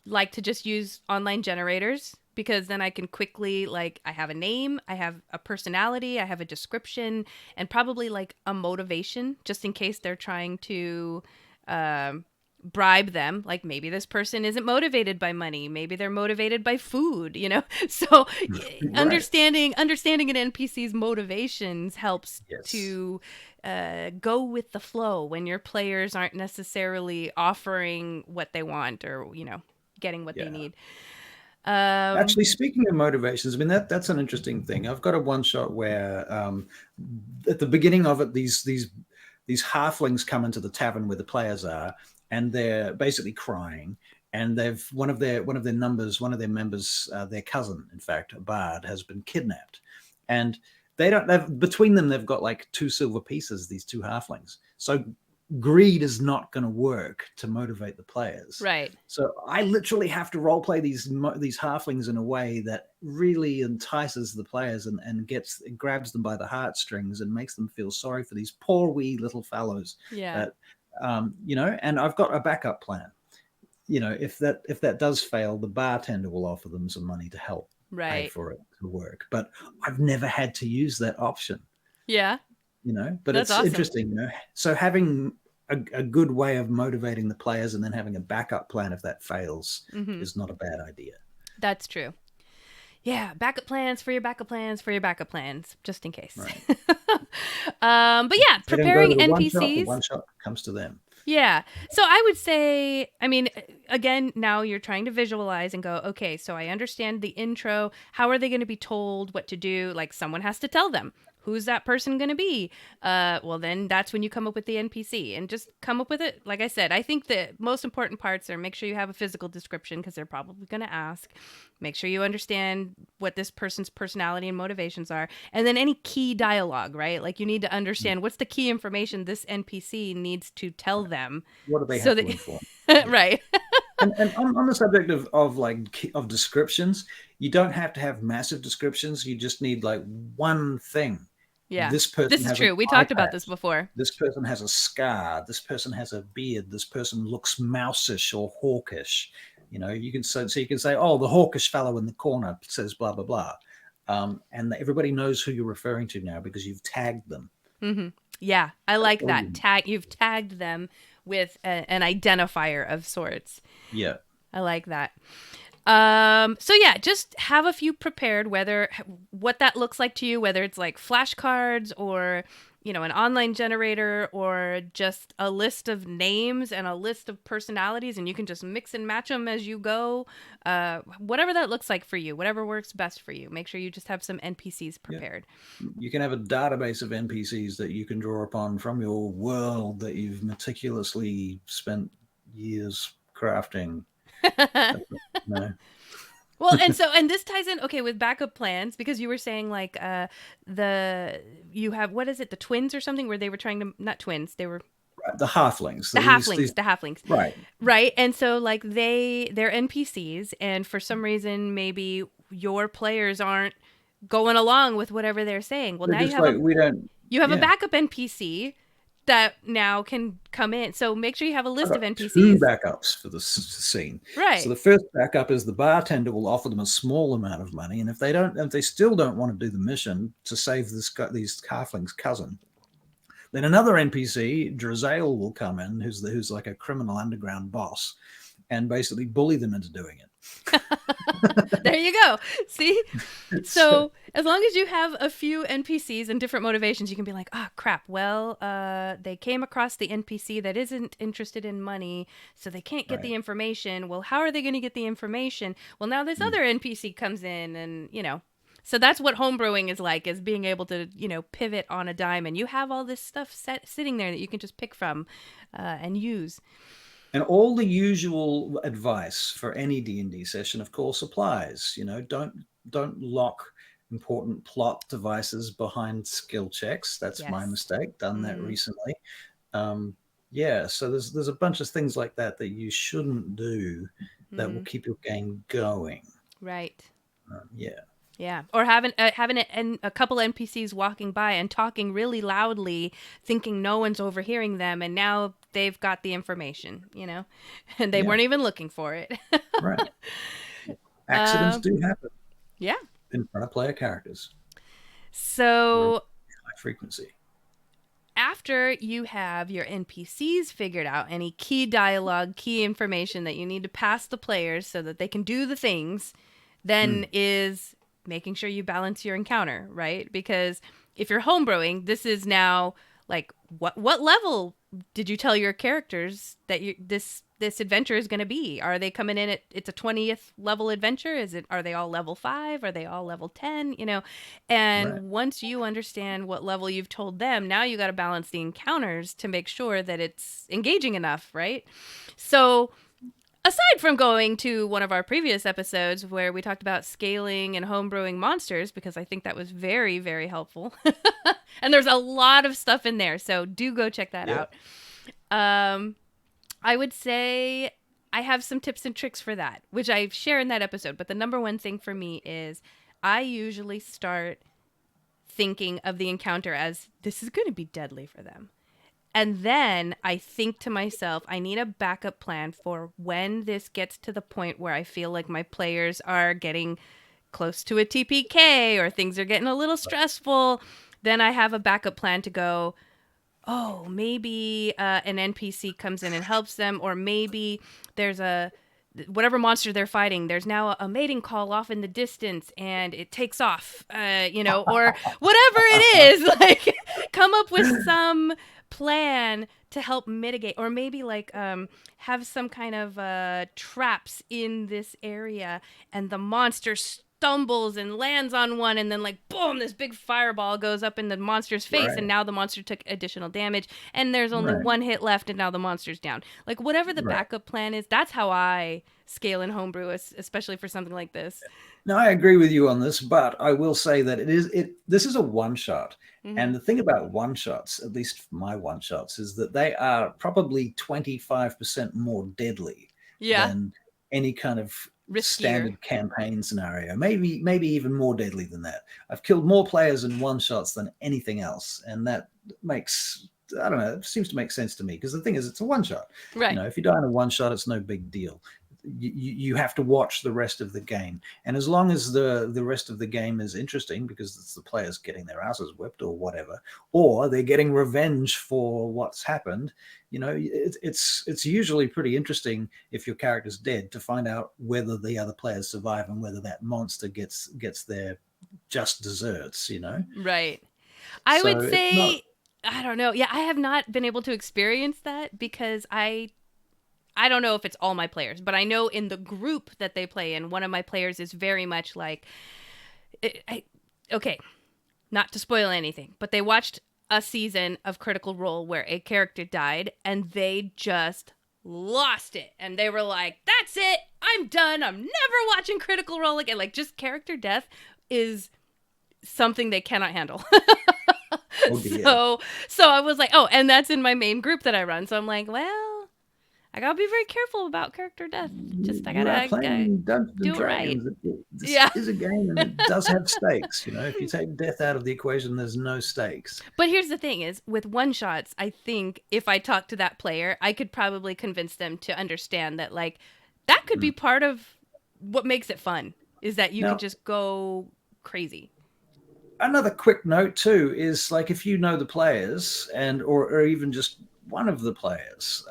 like to just use online generators because then I can quickly, like, I have a name, I have a personality, I have a description, and probably like a motivation, just in case they're trying to bribe them. Like, maybe this person isn't motivated by money, maybe they're motivated by food, you know. So understanding an NPC's motivations helps to go with the flow when your players aren't necessarily offering what they want, or, you know, getting what they need. Actually, speaking of motivations, I mean, that's an interesting thing. I've got a one shot where at the beginning of it, these halflings come into the tavern where the players are, and they're basically crying. And they've one of their members, their cousin, in fact, a bard, has been kidnapped, and between them they've got like 2 silver pieces. These 2 halflings, so greed is not going to work to motivate the players. Right. So I literally have to role play these halflings in a way that really entices the players and grabs them by the heartstrings and makes them feel sorry for these poor wee little fellows. Yeah. That, you know, and I've got a backup plan. You know, if that does fail, the bartender will offer them some money to help pay for it to work. But I've never had to use that option. Yeah. You know, but That's it's awesome. interesting, you know. So having a good way of motivating the players and then having a backup plan if that fails is not a bad idea. That's true. Yeah, backup plans for your backup plans for your backup plans, just in case. Right. But yeah, preparing NPCs. One shot comes to them. Yeah. So I would say, I mean, again, now you're trying to visualize and go, okay, so I understand the intro. How are they going to be told what to do? Like, someone has to tell them. Who's that person going to be? Well, then that's when you come up with the NPC and just come up with it. Like I said, I think the most important parts are make sure you have a physical description, because they're probably going to ask. Make sure you understand what this person's personality and motivations are. And then any key dialogue, right? Like, you need to understand what's the key information this NPC needs to tell them. What do they have to inform? Right. And on the subject of descriptions, you don't have to have massive descriptions. You just need like one thing. Yeah, this person is true. We talked about this before. This person has a scar. This person has a beard. This person looks mouseish or hawkish. You know, you can say, oh, the hawkish fellow in the corner says blah blah blah, and everybody knows who you're referring to now because you've tagged them. Mm-hmm. Yeah, I like that. You've tagged them with an identifier of sorts. Yeah, I like that. So yeah, just have a few prepared, what that looks like to you, whether it's like flashcards or, you know, an online generator or just a list of names and a list of personalities, and you can just mix and match them as you go. Whatever that looks like for you, whatever works best for you. Make sure you just have some NPCs prepared. Yeah. You can have a database of NPCs that you can draw upon from your world that you've meticulously spent years crafting. No. Well, and this ties in, okay, with backup plans, because you were saying like you have, what is it, the twins or something, where they were trying to, not twins, they were the halflings. The halflings. Right. And so like they're NPCs, and for some reason maybe your players aren't going along with whatever they're saying. Well, now you have a backup NPC that now can come in. So make sure you have a list of NPCs. 2 backups for the scene. Right. So the first backup is the bartender will offer them a small amount of money, and if they still don't want to do the mission to save these halflings' cousin, then another NPC, Drazael, will come in, who's like a criminal underground boss, and basically bully them into doing it. There you go. See? So as long as you have a few NPCs and different motivations, you can be like, oh, crap. Well, they came across the NPC that isn't interested in money, so they can't get the information. Well, how are they going to get the information? Well, now this other NPC comes in and, you know. So that's what homebrewing is like, is being able to, you know, pivot on a dime. And you have all this stuff sitting there that you can just pick from and use. And all the usual advice for any D&D session, of course, applies. You know, don't lock important plot devices behind skill checks. That's my mistake. Done that recently. So there's a bunch of things like that you shouldn't do that will keep your game going. Right. Yeah, or having a couple NPCs walking by and talking really loudly, thinking no one's overhearing them, and now they've got the information, you know, and they weren't even looking for it. Right. Accidents do happen. Yeah. In front of player characters. So high frequency. After you have your NPCs figured out, any key dialogue, key information that you need to pass the players so that they can do the things, then is making sure you balance your encounter, right? Because if you're homebrewing, this is now like what level did you tell your characters that this adventure is going to be? Are they coming in at it's a 20th level adventure? Are they all level 5? Are they all level 10? You know, and once you understand what level you've told them, now you got to balance the encounters to make sure that it's engaging enough, right? So aside from going to one of our previous episodes where we talked about scaling and homebrewing monsters, because I think that was very, very helpful. And there's a lot of stuff in there, so do go check that out. I would say I have some tips and tricks for that, which I share in that episode. But the number one thing for me is I usually start thinking of the encounter as this is going to be deadly for them. And then I think to myself, I need a backup plan for when this gets to the point where I feel like my players are getting close to a TPK or things are getting a little stressful. Then I have a backup plan to go, oh, maybe an NPC comes in and helps them, or maybe there's whatever monster they're fighting, there's now a mating call off in the distance and it takes off, or whatever it is. Like, come up with some plan to help mitigate, or maybe have some kind of traps in this area and the monster stumbles and lands on one, and then boom, this big fireball goes up in the monster's face, and now the monster took additional damage, and there's only one hit left, and now the monster's down. Like, whatever the backup plan is, that's how I scale in homebrew, especially for something like this. No, I agree with you on this, but I will say that this is a one shot. Mm-hmm. And the thing about one shots, at least my one shots, is that they are probably 25% more deadly than any kind of standard campaign scenario. Maybe even more deadly than that. I've killed more players in one shots than anything else, and that makes, I don't know, it seems to make sense to me, because the thing is, it's a one shot. Right. You know, if you die in a one shot, it's no big deal. You have to watch the rest of the game, and as long as the rest of the game is interesting, because it's the players getting their asses whipped or whatever, or they're getting revenge for what's happened, you know, it's usually pretty interesting if your character's dead to find out whether the other players survive and whether that monster gets their just desserts, you know. Right. I would say, I don't know. Yeah, I have not been able to experience that, because I don't know if it's all my players, but I know in the group that they play in, one of my players is very much like, okay, not to spoil anything, but they watched a season of Critical Role where a character died and they just lost it. And they were like, that's it. I'm done. I'm never watching Critical Role again. Like, just character death is something they cannot handle. So I was like, oh, and that's in my main group that I run. So I'm like, well, I gotta be very careful about character death. Just I gotta do it right. This is a game, and it does have stakes. You know, if you take death out of the equation, there's no stakes. But here's the thing: is with one shots, I think if I talk to that player, I could probably convince them to understand that that could be part of what makes it fun. Is that you can just go crazy. Another quick note too is if you know the players or even just one of the players.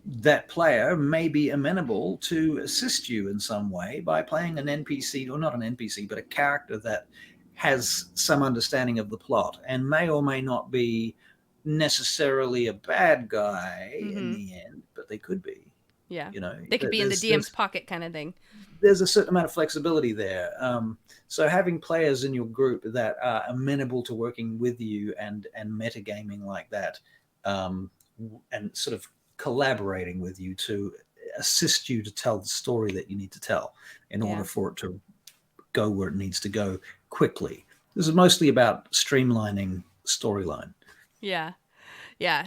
That player may be amenable to assist you in some way by playing an NPC, or not an NPC, but a character that has some understanding of the plot and may or may not be necessarily a bad guy in the end, but they could be. Yeah. You know, they could be in the DM's pocket kind of thing. There's a certain amount of flexibility there. So having players in your group that are amenable to working with you and metagaming like that, and sort of collaborating with you to assist you to tell the story that you need to tell in order for it to go where it needs to go quickly. This is mostly about streamlining storyline. Yeah.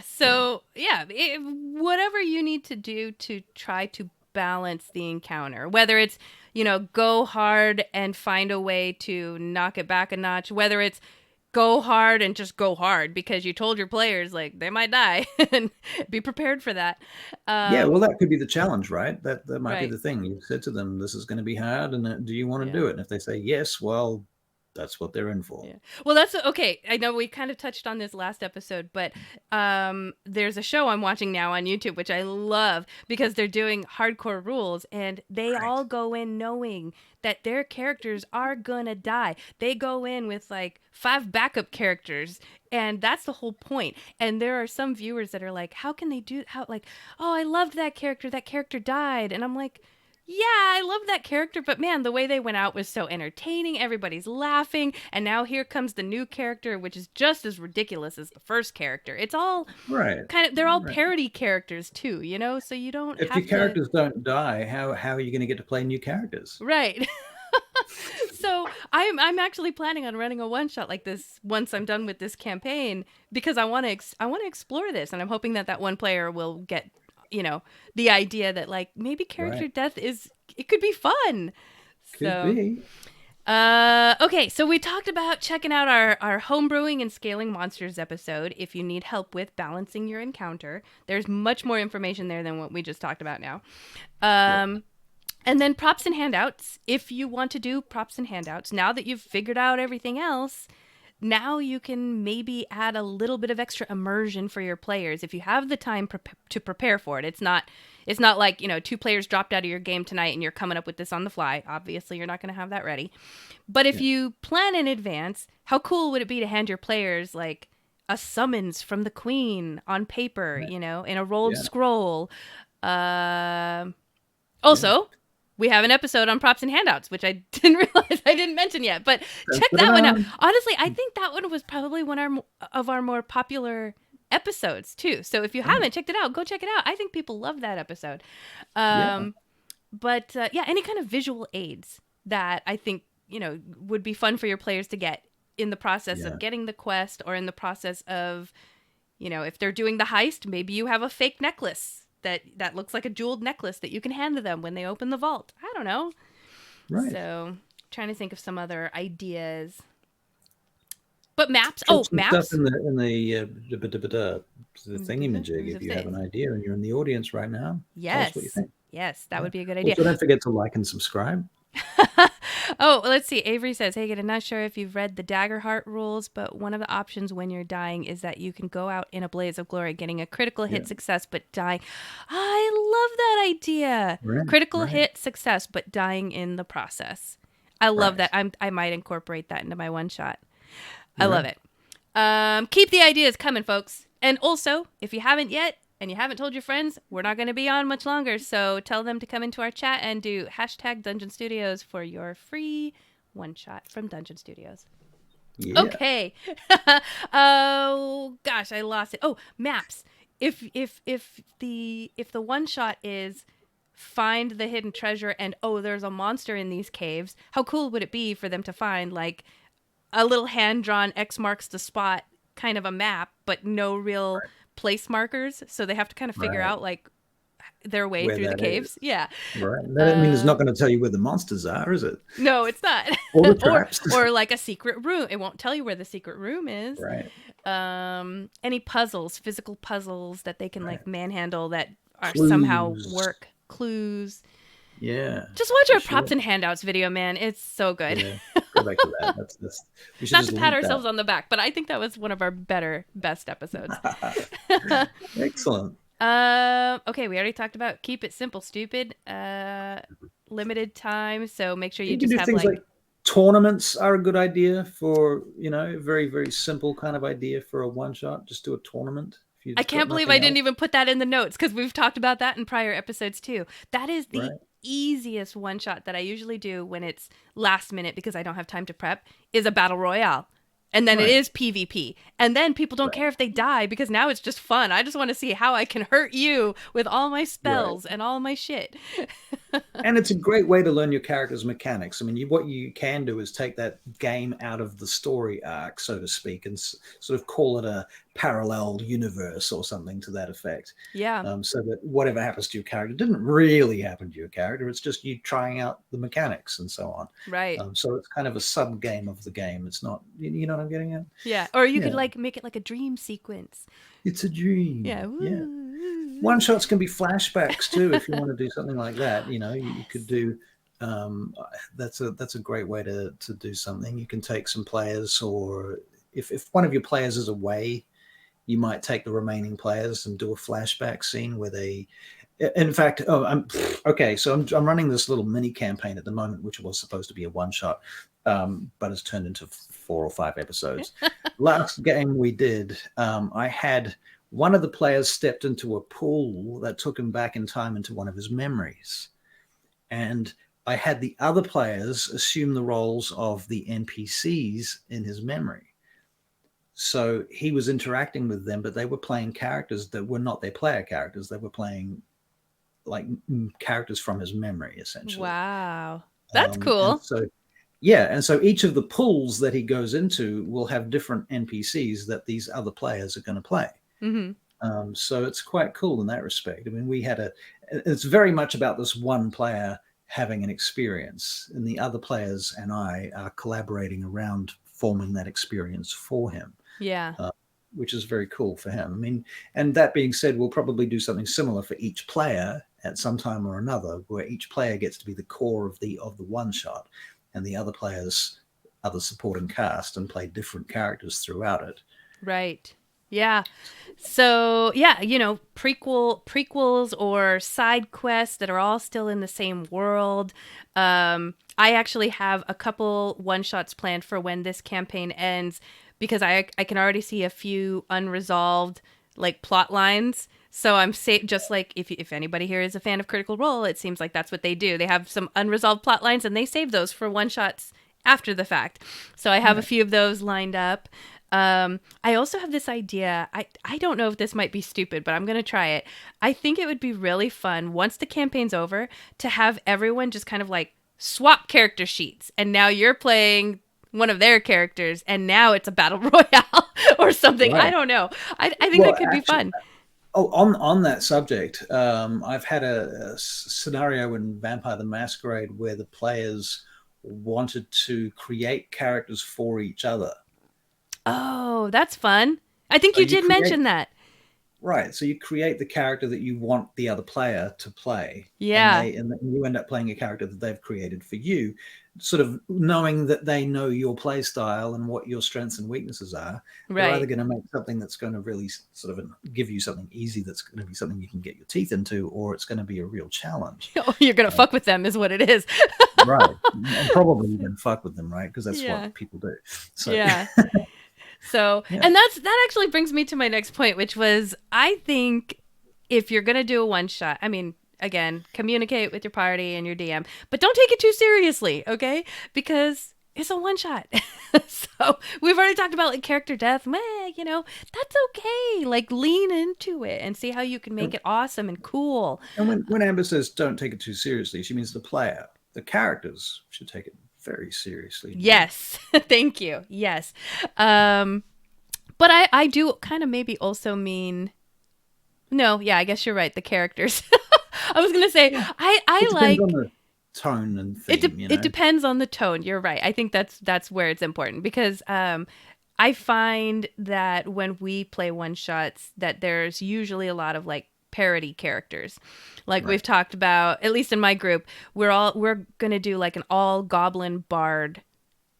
So whatever you need to do to try to balance the encounter, whether it's, go hard and find a way to knock it back a notch, whether it's go hard and just go hard because you told your players like they might die and be prepared for that. Yeah, well, that could be the challenge, right? That might be Right. the thing. You said to them, "This is going to be hard, and do you want to do it?" And if they say yes, well, that's what they're in for. Yeah. Well, that's okay. I know we kind of touched on this last episode, but there's a show I'm watching now on YouTube, which I love because they're doing hardcore rules and they all go in knowing that their characters are gonna die. They go in with like 5 backup characters, and that's the whole point. And there are some viewers that are like, how can they do how like, oh, I loved that character died. And I'm like, yeah, I love that character, but man, the way they went out was so entertaining. Everybody's laughing, and now here comes the new character, which is just as ridiculous as the first character. It's all kind of, they're all parody characters too, you know? So you don't If have your characters don't die, how are you going to get to play new characters? Right. So I'm actually planning on running a one-shot like this once I'm done with this campaign because I want to explore this, and I'm hoping that one player will get, you know, the idea that like maybe character death it could be fun. Could be. Okay, so we talked about checking out our homebrewing and scaling monsters episode if you need help with balancing your encounter. There's much more information there than what we just talked about now. And then props and handouts. If you want to do props and handouts, now that you've figured out everything else, now you can maybe add a little bit of extra immersion for your players if you have the time to prepare for it. It's not like, you know, 2 players dropped out of your game tonight and you're coming up with this on the fly. Obviously, you're not going to have that ready. But if you plan in advance, how cool would it be to hand your players like a summons from the queen on paper, you know, in a rolled scroll? Also, we have an episode on props and handouts, which I didn't realize I didn't mention yet, but check that one out. Honestly, I think that one was probably one of our more popular episodes too. So if you haven't checked it out, go check it out. I think people love that episode. But any kind of visual aids that I think, you know, would be fun for your players to get in the process of getting the quest, or in the process of, you know, if they're doing the heist, maybe you have a fake necklace that looks like a jeweled necklace that you can hand to them when they open the vault. I don't know. Right. So trying to think of some other ideas. But maps. Stuff Maps. in the thingamajig. If you have an idea and you're in the audience right now, tell us what you think. Yes, that would be a good idea. Also, don't forget to like and subscribe. Let's see. Avery says, "Hey, I'm not sure if you've read the Daggerheart rules, but one of the options when you're dying is that you can go out in a blaze of glory, getting a critical hit success, but dying." I love that idea. Critical hit success, but dying in the process. I love that. I might incorporate that into my one shot. I love it. Keep the ideas coming, folks. And also, if you haven't yet, and you haven't told your friends, we're not going to be on much longer. So tell them to come into our chat and do #Dungeon Studios for your free one shot from Dungeon Studios. Yeah. Okay. Oh gosh, I lost it. Oh, maps. If the one shot is find the hidden treasure and there's a monster in these caves, how cool would it be for them to find like a little hand drawn X marks the spot kind of a map, but no real place markers, so they have to kind of figure out like their way through the caves. That means it's not going to tell you where the monsters are, is it? No, it's not. Or the traps. or like a secret room. It won't tell you where the secret room is. Any puzzles, physical puzzles that they can like manhandle that are somehow work. Clues. Just watch our props and handouts video, man. It's so good. Go back to that. Not to pat ourselves on the back, but I think that was one of our best episodes. Excellent. Okay, we already talked about keep it simple, stupid. Limited time, so make sure you just have things like tournaments are a good idea for, you know, very, very simple kind of idea for a one shot. Just do a tournament. I can't believe I didn't even put that in the notes because we've talked about that in prior episodes too. That is the easiest one shot that I usually do when it's last minute because I don't have time to prep is a battle royale. And then it is PvP. And then people don't care if they die because now it's just fun. I just want to see how I can hurt you with all my spells and all my shit. And it's a great way to learn your character's mechanics. I mean, what you can do is take that game out of the story arc, so to speak, and sort of call it parallel universe or something to that effect. Yeah. So that whatever happens to your character didn't really happen to your character. It's just you trying out the mechanics and so on. Right. So it's kind of a sub game of the game. It's not, you know what I'm getting at? Yeah. Or you could like make it like a dream sequence. It's a dream. Yeah. Yeah. One shots can be flashbacks too, if you want to do something like that. You know, you could do. That's a great way to do something. You can take some players, or if one of your players is away, you might take the remaining players and do a flashback scene where they. In fact, okay. So I'm running this little mini campaign at the moment, which was supposed to be a one shot, but has turned into 4 or 5 episodes. Last game we did, I had one of the players stepped into a pool that took him back in time into one of his memories, and I had the other players assume the roles of the NPCs in his memory. So he was interacting with them, but they were playing characters that were not their player characters. They were playing like characters from his memory, essentially. Wow. That's cool. And so each of the pools that he goes into will have different NPCs that these other players are going to play. Mm-hmm. So it's quite cool in that respect. I mean, it's very much about this one player having an experience, and the other players and I are collaborating around forming that experience for him. Yeah. Which is very cool for him. I mean, and that being said, we'll probably do something similar for each player at some time or another, where each player gets to be the core of the one shot, and the other players are the supporting cast and play different characters throughout it. Right. Yeah. So yeah, prequels or side quests that are all still in the same world. I actually have a couple one shots planned for when this campaign ends, because I can already see a few unresolved like plot lines. So I'm just like if anybody here is a fan of Critical Role, it seems like that's what they do. They have some unresolved plot lines and they save those for one shots after the fact. So I have a few of those lined up. I also have this idea. I don't know if this might be stupid, but I'm going to try it. I think it would be really fun once the campaign's over to have everyone just kind of like swap character sheets. And now you're playing one of their characters and now it's a battle royale or something. Right. I don't know. I think that could be fun. Oh, on that subject, I've had a scenario in Vampire the Masquerade where the players wanted to create characters for each other. Oh, that's fun. I think you did mention that. Right. So you create the character that you want the other player to play. Yeah. And then you end up playing a character that they've created for you, sort of knowing that they know your play style and what your strengths and weaknesses are. Right. They're either going to make something that's going to really sort of give you something easy that's going to be something you can get your teeth into, or it's going to be a real challenge. Oh, you're going to fuck with them is what it is. Right. And probably you're going to fuck with them, right? Because that's what people do. So. Yeah. So, and that actually brings me to my next point, which was, I think if you're going to do a one shot, I mean, again, communicate with your party and your DM, but don't take it too seriously, okay? Because it's a one shot. So we've already talked about like character death. That's okay. Like lean into it and see how you can make it awesome and cool. And when Amber says don't take it too seriously, she means the player. The characters should take it very seriously. Yes. Thank you. Yes. But I do kind of maybe also mean, no, yeah, I guess you're right. The characters. I was going to say, I like on the tone and theme, it depends on the tone. You're right. I think that's where it's important because, I find that when we play one shots that there's usually a lot of like parody characters. Like we've talked about, at least in my group, we're going to do like an all goblin bard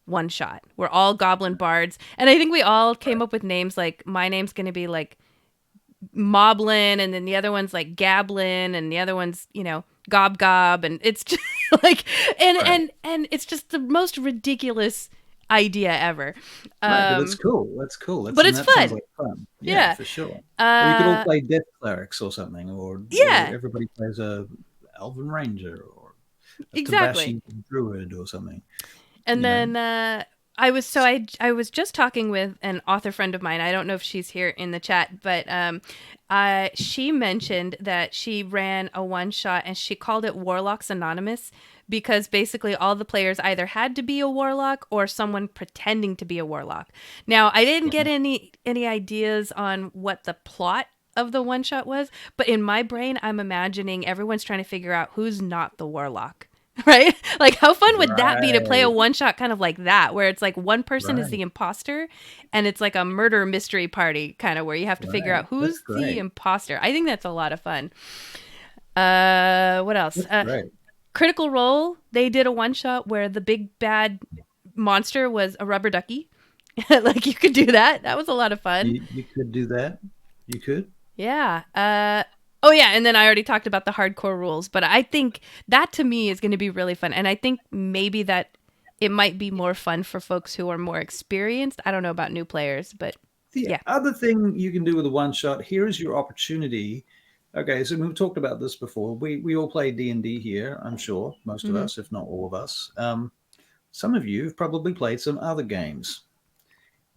one shot. We're all goblin bards. And I think we all came up with names like my name's going to be like Moblin, and then the other one's like Gablin, and the other one's, Gob Gob. And it's just like, and it's just the most ridiculous idea ever. But it's cool. That's cool. But it's fun. Like fun. Yeah, for sure. Or you could all play death clerics or something, or everybody plays a elven ranger or a Tabashi druid or something. And then I was just talking with an author friend of mine. I don't know if she's here in the chat, but she mentioned that she ran a one shot and she called it Warlocks Anonymous because basically all the players either had to be a warlock or someone pretending to be a warlock. Now, I didn't get any ideas on what the plot of the one shot was, but in my brain, I'm imagining everyone's trying to figure out who's not the warlock. Right? Like, how fun would that be to play a one shot kind of like that, where it's like one person is the imposter and it's like a murder mystery party kind of where you have to figure out who's the imposter. I think that's a lot of fun. What else? Critical Role, they did a one shot where the big bad monster was a rubber ducky. Like, you could do that. That was a lot of fun. You could do that. You could. Yeah. Oh, yeah, and then I already talked about the hardcore rules, but I think that to me is going to be really fun. And I think maybe that it might be more fun for folks who are more experienced. I don't know about new players, but the other thing you can do with a one shot, here is your opportunity. Okay, so we've talked about this before. We all play D&D here, I'm sure, most of us, if not all of us. Some of you have probably played some other games.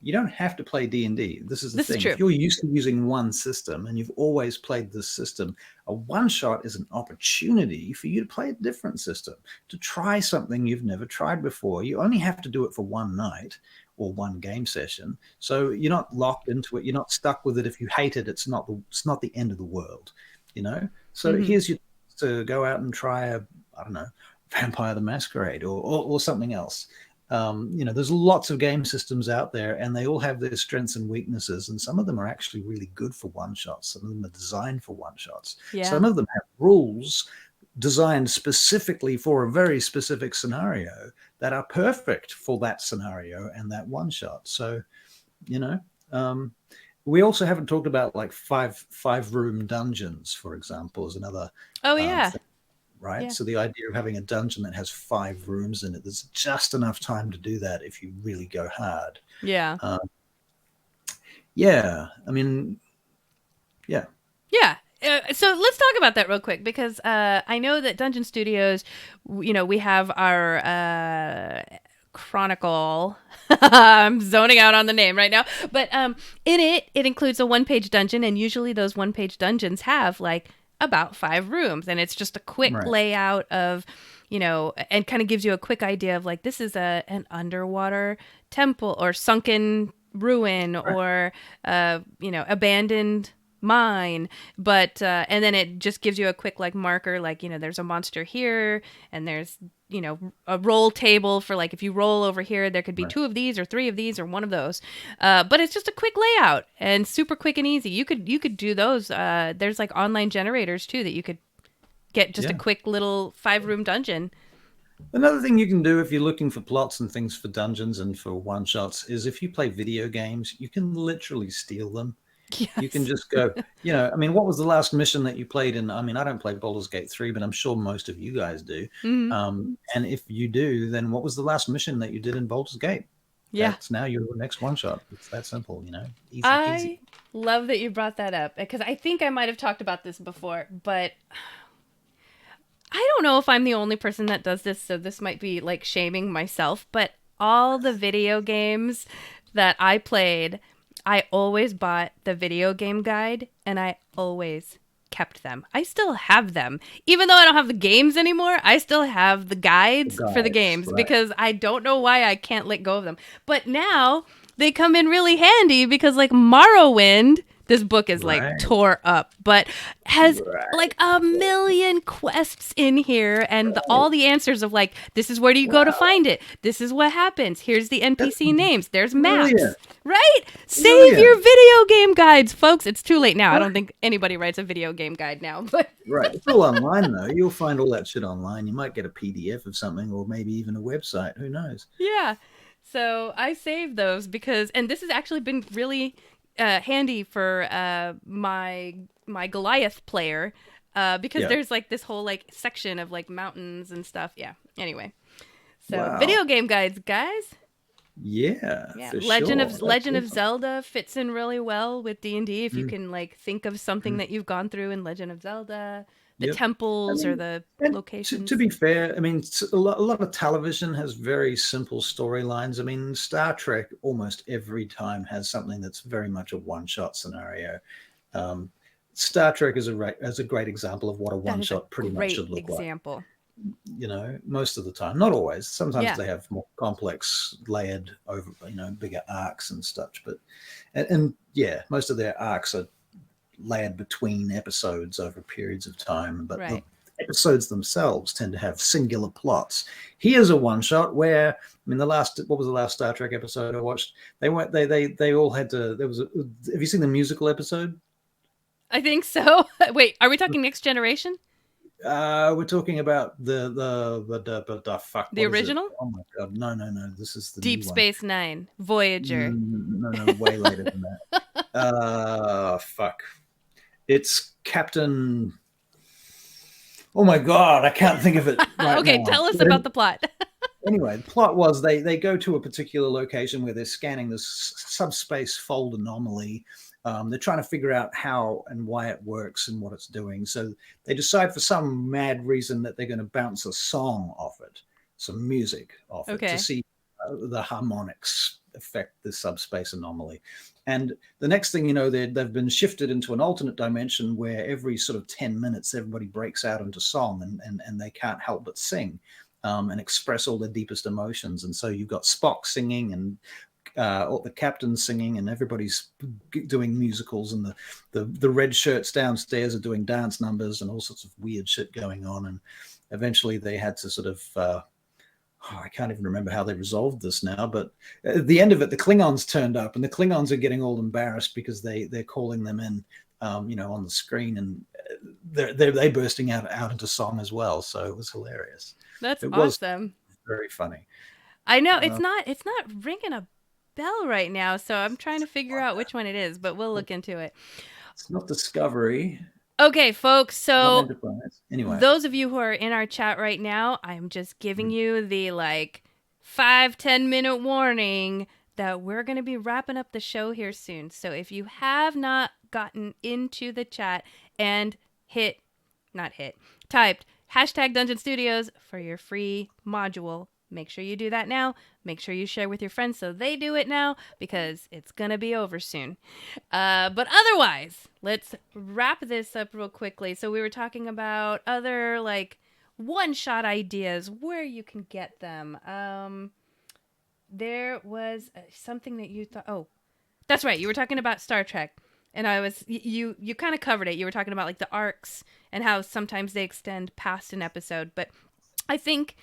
You don't have to play D&D. This is the thing. If you're used to using one system and you've always played this system, a one-shot is an opportunity for you to play a different system, to try something you've never tried before. You only have to do it for one night or one game session. So you're not locked into it. You're not stuck with it. If you hate it, it's not the end of the world, you know? So here's your to go out and try Vampire the Masquerade or something else. There's lots of game systems out there and they all have their strengths and weaknesses, and some of them are actually really good for one shots. Some of them are designed for one shots. Some of them have rules designed specifically for a very specific scenario that are perfect for that scenario and that one shot. So, we also haven't talked about like five room dungeons, for example, is another thing. Right. Yeah. So the idea of having a dungeon that has 5 rooms in it, there's just enough time to do that if you really go hard. Yeah. So let's talk about that real quick, because I know that Dungeon Studios, we have our Chronicle. I'm zoning out on the name right now. But in it includes a 1-page dungeon, and usually those 1-page dungeons have like about 5 rooms, and it's just a quick layout of, and kind of gives you a quick idea of like, this is an underwater temple or sunken ruin or abandoned mine, but and then it just gives you a quick like marker, like there's a monster here, and there's a roll table for like, if you roll over here, there could be 2 of these or 3 of these or 1 of those, but it's just a quick layout and super quick and easy. You could do those. There's like online generators too that you could get just a quick little 5-room dungeon. Another thing you can do if you're looking for plots and things for dungeons and for one shots is, if you play video games, you can literally steal them. Yes. You can just go, what was the last mission that you played in? I don't play Baldur's Gate 3, but I'm sure most of you guys do. Mm-hmm. And if you do, then what was the last mission that you did in Baldur's Gate? Yeah. That's now your next one shot. It's that simple, easy peasy. I love that you brought that up, because I think I might have talked about this before, but I don't know if I'm the only person that does this, so this might be like shaming myself, but all the video games that I played, I always bought the video game guide, and I always kept them. I still have them. Even though I don't have the games anymore, I still have the guides for the games, because I don't know why I can't let go of them. But now they come in really handy, because like Morrowind, this book is like tore up, but has like a million quests in here, and all the answers of like, this is where do you go to find it? This is what happens. Here's the NPC names. There's maps. Right? Save your video game guides, folks. It's too late now. I don't think anybody writes a video game guide now. But it's all online though. You'll find all that shit online. You might get a PDF of something, or maybe even a website. Who knows? Yeah. So I saved those because, and this has actually been really handy for my Goliath player, because there's like this whole like section of like mountains and stuff. Yeah. Anyway, so video game guides, guys. Yeah. Legend of Zelda fits in really well with D&D if you can like think of something that you've gone through in Legend of Zelda. The temples or the locations. To be fair, a lot of television has very simple storylines. Star Trek almost every time has something that's very much a one-shot scenario. Star Trek is a great example of what a one-shot pretty much should look like. Example. most of the time. Not always. Sometimes Yeah. they have more complex, layered over, bigger arcs and such. But and yeah, most of their arcs are layered between episodes over periods of time. But the Right. episodes themselves tend to have singular plots. Here's a one shot where, I mean, what was the last Star Trek episode I watched? They all had to. Have you seen the musical episode? I think so. Wait, are we talking Next Generation? We're talking about the fuck. The what is it? original? Oh my god, no. This is the Deep new Space Nine, Voyager. No, way later than that. Fuck. It's Captain. Oh my god, I can't think of it. Right Okay, now. tell us about the plot. Anyway, the plot was they go to a particular location where they're scanning this subspace fold anomaly. They're trying to figure out how and why it works and what it's doing. So they decide for some mad reason that they're going to bounce a song off it, some music off it, to see the harmonics affect the subspace anomaly. And the next thing you know, they've been shifted into an alternate dimension where every sort of 10 minutes, everybody breaks out into song and they can't help but sing and express all their deepest emotions. And so you've got Spock singing and or the captain singing, and everybody's doing musicals, and the red shirts downstairs are doing dance numbers and all sorts of weird shit going on. And eventually they had to sort of I can't even remember how they resolved this now, but at the end of it, the Klingons turned up, and the Klingons are getting all embarrassed because they're calling them in, on the screen, and they're bursting out into song as well. So it was hilarious. That's it was awesome. Very funny. I know it's not ringing a bell right now, so I'm trying to figure out which one it is, but we'll look into it. It's not Discovery. Okay, folks, so anyway, those of you who are in our chat right now, I'm just giving you the 5-10 minute warning that we're going to be wrapping up the show here soon. So if you have not gotten into the chat and typed #Dungeon Studios for your free module, make sure you do that now. Make sure you share with your friends so they do it now, because it's going to be over soon. But otherwise, let's wrap this up real quickly. So we were talking about other one-shot ideas, where you can get them. There was something that you thought, oh, that's right. You were talking about Star Trek. And you kind of covered it. You were talking about the arcs and how sometimes they extend past an episode. But I think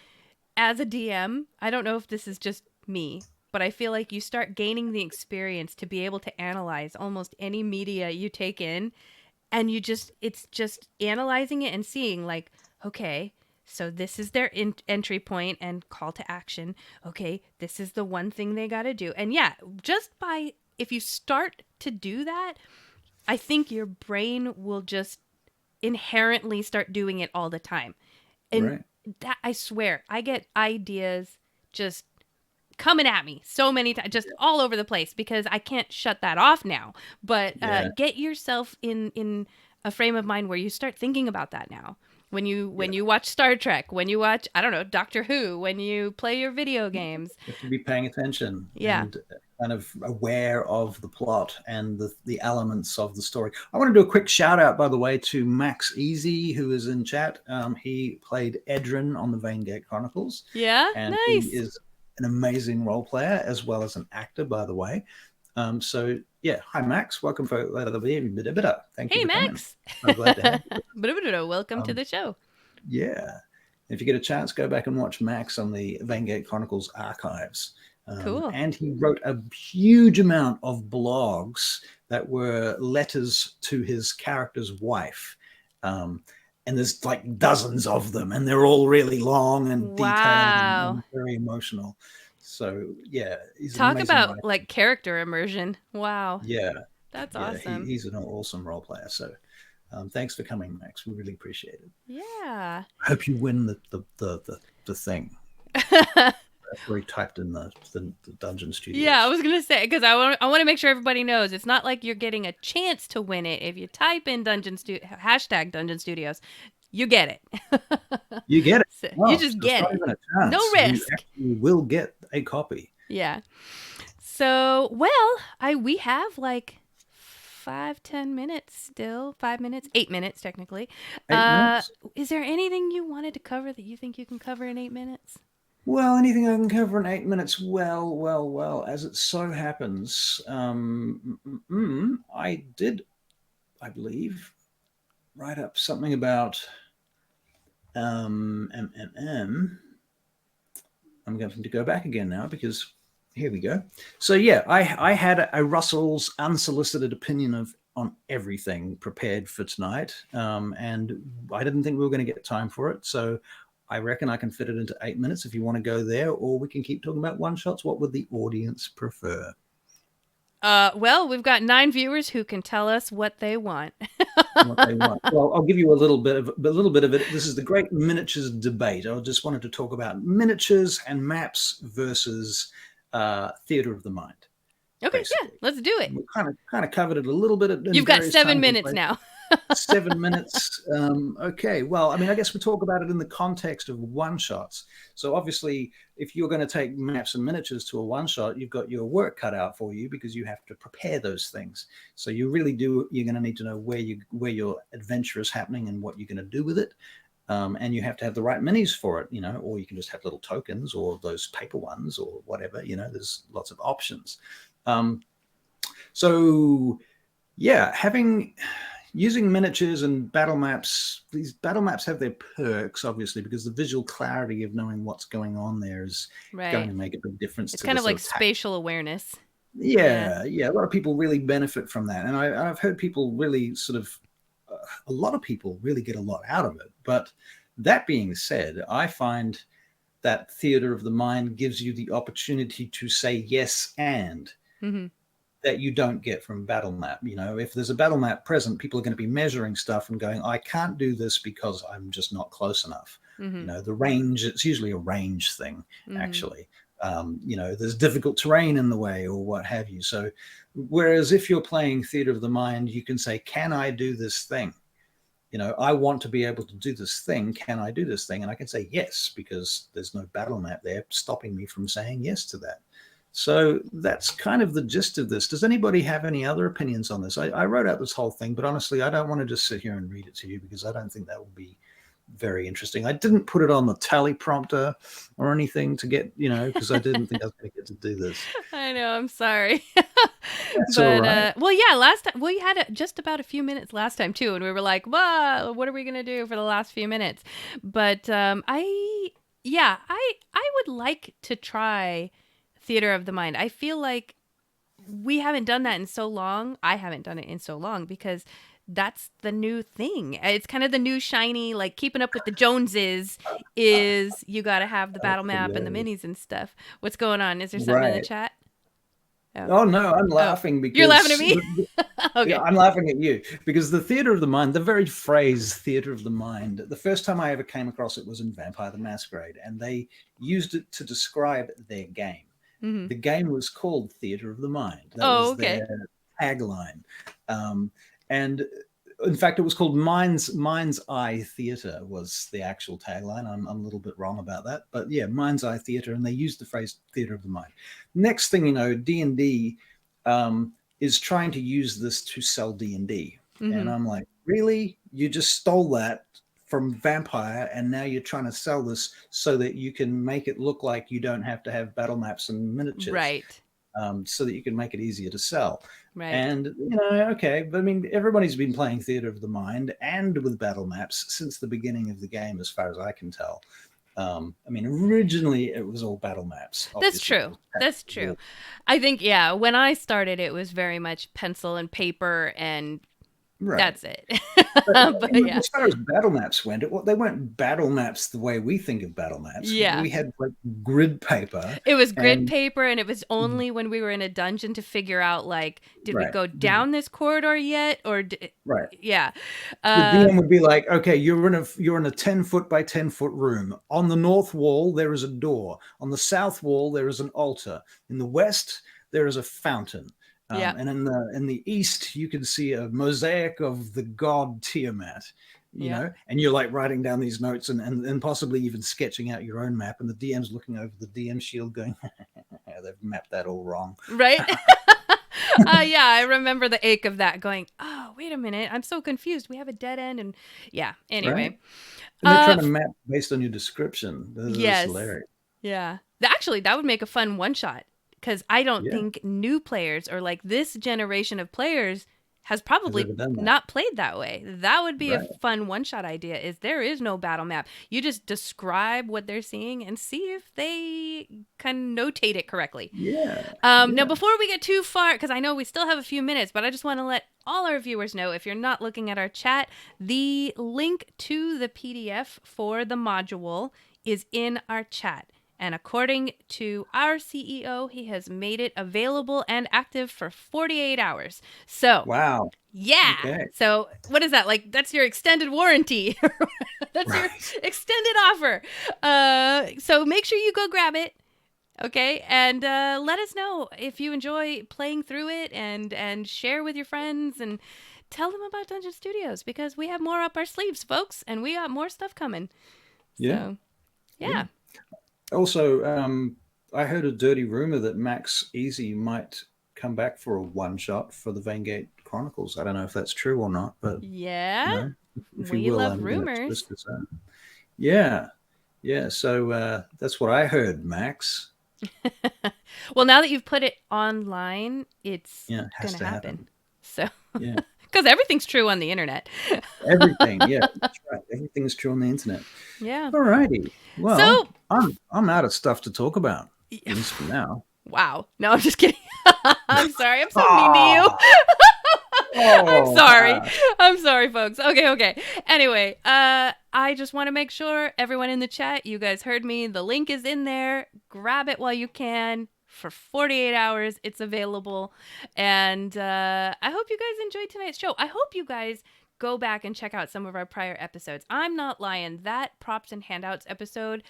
as a DM, I don't know if this is just me, but I feel like you start gaining the experience to be able to analyze almost any media you take in, and it's just analyzing it and seeing okay, so this is their entry point and call to action. Okay, this is the one thing they got to do. And yeah, if you start to do that, I think your brain will just inherently start doing it all the time. And that, I swear, I get ideas just coming at me so many times, just all over the place, because I can't shut that off now. But get yourself in a frame of mind where you start thinking about that now. When you watch Star Trek, when you watch, I don't know, Doctor Who, when you play your video games. You have to be paying attention. Yeah. And kind of aware of the plot and the elements of the story. I want to do a quick shout out, by the way, to Max Easy, who is in chat. He played Edrin on the Vaingate Chronicles. Yeah, and nice. He is an amazing role player as well as an actor, by the way. So yeah, hi Max, welcome for Thank you. Hey Max. I'm glad to have you. Welcome to the show. Yeah, if you get a chance, go back and watch Max on the Vaingate Chronicles archives. Cool. And he wrote a huge amount of blogs that were letters to his character's wife. And there's dozens of them, and they're all really long and detailed and very emotional. So yeah, he's talk about character immersion. Wow. Yeah, that's awesome. He's an awesome role player. So thanks for coming, Max. We really appreciate it. Yeah. I hope you win the thing. That's where he typed in the Dungeon Studios. Yeah, I was gonna say, because I want to make sure everybody knows it's not like you're getting a chance to win it. If you type in Dungeon Studios, you get it. You get it. So you just get it. No risk. You will get a copy. Yeah. So we have 5-10 minutes still. 5 minutes, 8 minutes technically. 8 minutes. Is there anything you wanted to cover that you think you can cover in 8 minutes? Well, anything I can cover in 8 minutes. Well, as it so happens, I did, I believe, write up something about I'm going to go back again now because here we go. So yeah, I had a Russell's unsolicited opinion on everything prepared for tonight, and I didn't think we were going to get time for it. So I reckon I can fit it into 8 minutes if you want to go there, or we can keep talking about one shots. What would the audience prefer? Well, we've got 9 viewers who can tell us what they want. What they want. Well, I'll give you a little bit of it. This is the great miniatures debate. I just wanted to talk about miniatures and maps versus theater of the mind. Okay, basically. yeah, let's do it. We kind of covered it a little bit. You've got 7 minutes now. 7 minutes. Okay. Well, I mean, I guess we talk about it in the context of one shots. So obviously, if you're going to take maps and miniatures to a one shot, you've got your work cut out for you because you have to prepare those things. So you really do. You're going to need to know where your adventure is happening and what you're going to do with it. And you have to have the right minis for it, or you can just have little tokens or those paper ones or whatever. There's lots of options. So yeah, using miniatures and battle maps, these battle maps have their perks, obviously, because the visual clarity of knowing what's going on there is going to make a big difference. It's kind of like spatial awareness. Yeah. A lot of people really benefit from that. And I've heard people really a lot of people really get a lot out of it. But that being said, I find that theater of the mind gives you the opportunity to say yes and. Mm-hmm. That you don't get from battle map. If there's a battle map present, people are going to be measuring stuff and going, I can't do this because I'm just not close enough. Mm-hmm. The range, it's usually a range thing, actually. There's difficult terrain in the way or what have you. So whereas if you're playing theater of the mind, you can say, can I do this thing? I want to be able to do this thing. Can I do this thing? And I can say yes, because there's no battle map there stopping me from saying yes to that. So that's kind of the gist of this. Does anybody have any other opinions on this? I wrote out this whole thing, but honestly, I don't want to just sit here and read it to you because I don't think that will be very interesting. I didn't put it on the teleprompter or anything to get, because I didn't think I was going to get to do this. I know. I'm sorry. That's all right. Well, yeah, last time, we had just about a few minutes last time too. And we were like, well, what are we going to do for the last few minutes? But I would like to try theater of the mind. I feel like we haven't done that in so long. I haven't done it in so long because that's the new thing. It's kind of the new shiny, like keeping up with the Joneses is you got to have the battle map and the minis and stuff. What's going on? Is there something in the chat? Oh no, I'm laughing because you're laughing at me. Okay. Yeah, I'm laughing at you because the theater of the mind, the very phrase theater of the mind, the first time I ever came across it was in Vampire the Masquerade, and they used it to describe their game. Mm-hmm. The game was called Theater of the Mind. That was their tagline. And in fact, it was called Mind's Eye Theater was the actual tagline. I'm a little bit wrong about that. But yeah, Mind's Eye Theater. And they used the phrase Theater of the Mind. Next thing you know, D&D is trying to use this to sell D&D. Mm-hmm. And I'm like, really? You just stole that from Vampire, and now you're trying to sell this so that you can make it look like you don't have to have battle maps and miniatures, right? So that you can make it easier to sell, right? And okay, but I mean, everybody's been playing Theater of the Mind and with battle maps since the beginning of the game, as far as I can tell. I mean, originally it was all battle maps. That's true. That's true. I think, when I started, it was very much pencil and paper and. Right. That's it. But yeah. As far as battle maps went, they weren't battle maps the way we think of battle maps. Yeah. We had like grid paper. It was grid paper, and it was only when we were in a dungeon to figure out, like, did we go down this corridor yet? Or right. Yeah. The DM would be like, okay, you're in a 10 foot by 10 foot room. On the north wall, there is a door. On the south wall, there is an altar. In the west, there is a fountain. And in the east, you can see a mosaic of the god Tiamat, you know, and you're like writing down these notes and possibly even sketching out your own map. And the DM's looking over the DM shield going, they've mapped that all wrong. Right. Yeah, I remember the ache of that going, oh, wait a minute. I'm so confused. We have a dead end. And yeah, anyway. Right. And they're trying to map based on your description. This is Yes. hilarious. Yeah. Actually, that would make a fun one shot because I don't think new players or like this generation of players has probably not played that way. That would be a fun one shot idea. Is there is no battle map. You just describe what they're seeing and see if they can notate it correctly. Yeah. Now, before we get too far, because I know we still have a few minutes, but I just want to let all our viewers know, if you're not looking at our chat, the link to the PDF for the module is in our chat. And according to our CEO, he has made it available and active for 48 hours. So, wow. Yeah. Okay. So, what is that? Like, that's your extended warranty. That's your extended offer. So make sure you go grab it. Okay. And let us know if you enjoy playing through it and share with your friends and tell them about Dungeon Studios because we have more up our sleeves, folks, and we got more stuff coming. Yeah. So, yeah. Also, I heard a dirty rumor that Max Easy might come back for a one shot for the Vaingate Chronicles. I don't know if that's true or not, but yeah, if we you will, love I'm rumors. Yeah. So that's what I heard, Max. Well, now that you've put it online, it's has gonna to happen. So yeah, because everything's true on the internet. Everything, yeah, that's right. Everything's true on the internet. Yeah. Alrighty. Well, So I'm out of stuff to talk about, at least for now. Wow. No, I'm just kidding. I'm sorry. I'm so mean to you. I'm sorry. I'm sorry, folks. Okay. Anyway, I just want to make sure everyone in the chat, you guys heard me. The link is in there. Grab it while you can. For 48 hours, it's available. And I hope you guys enjoyed tonight's show. I hope you guys go back and check out some of our prior episodes. I'm not lying. That props and handouts episode,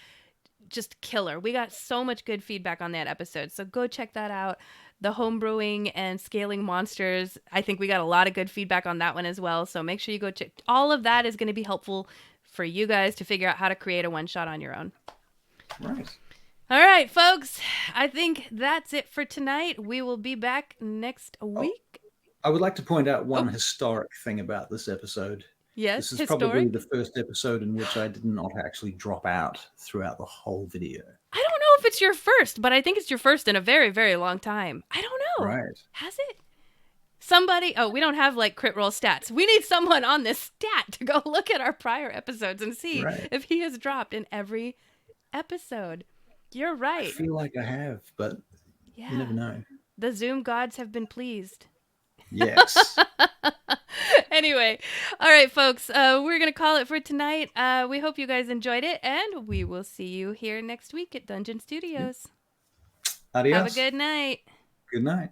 just killer. We got so much good feedback on that episode. So go check that out. The homebrewing and scaling monsters, I think we got a lot of good feedback on that one as well. So make sure you go check. All of that is going to be helpful for you guys to figure out how to create a one-shot on your own. Right. All right, folks. I think that's it for tonight. We will be back next week. I would like to point out one historic thing about this episode. Yes, this is probably the first episode in which I did not actually drop out throughout the whole video. I don't know if it's your first, but I think it's your first in a very, very long time. I don't know. Right. Has it? Somebody, we don't have like crit roll stats. We need someone on this stat to go look at our prior episodes and see if he has dropped in every episode. You're right. I feel like I have, but you never know. The Zoom gods have been pleased. Yes. Anyway, all right, folks, we're going to call it for tonight. We hope you guys enjoyed it, and we will see you here next week at Dungeon Studios. Adios. Have a good night. Good night.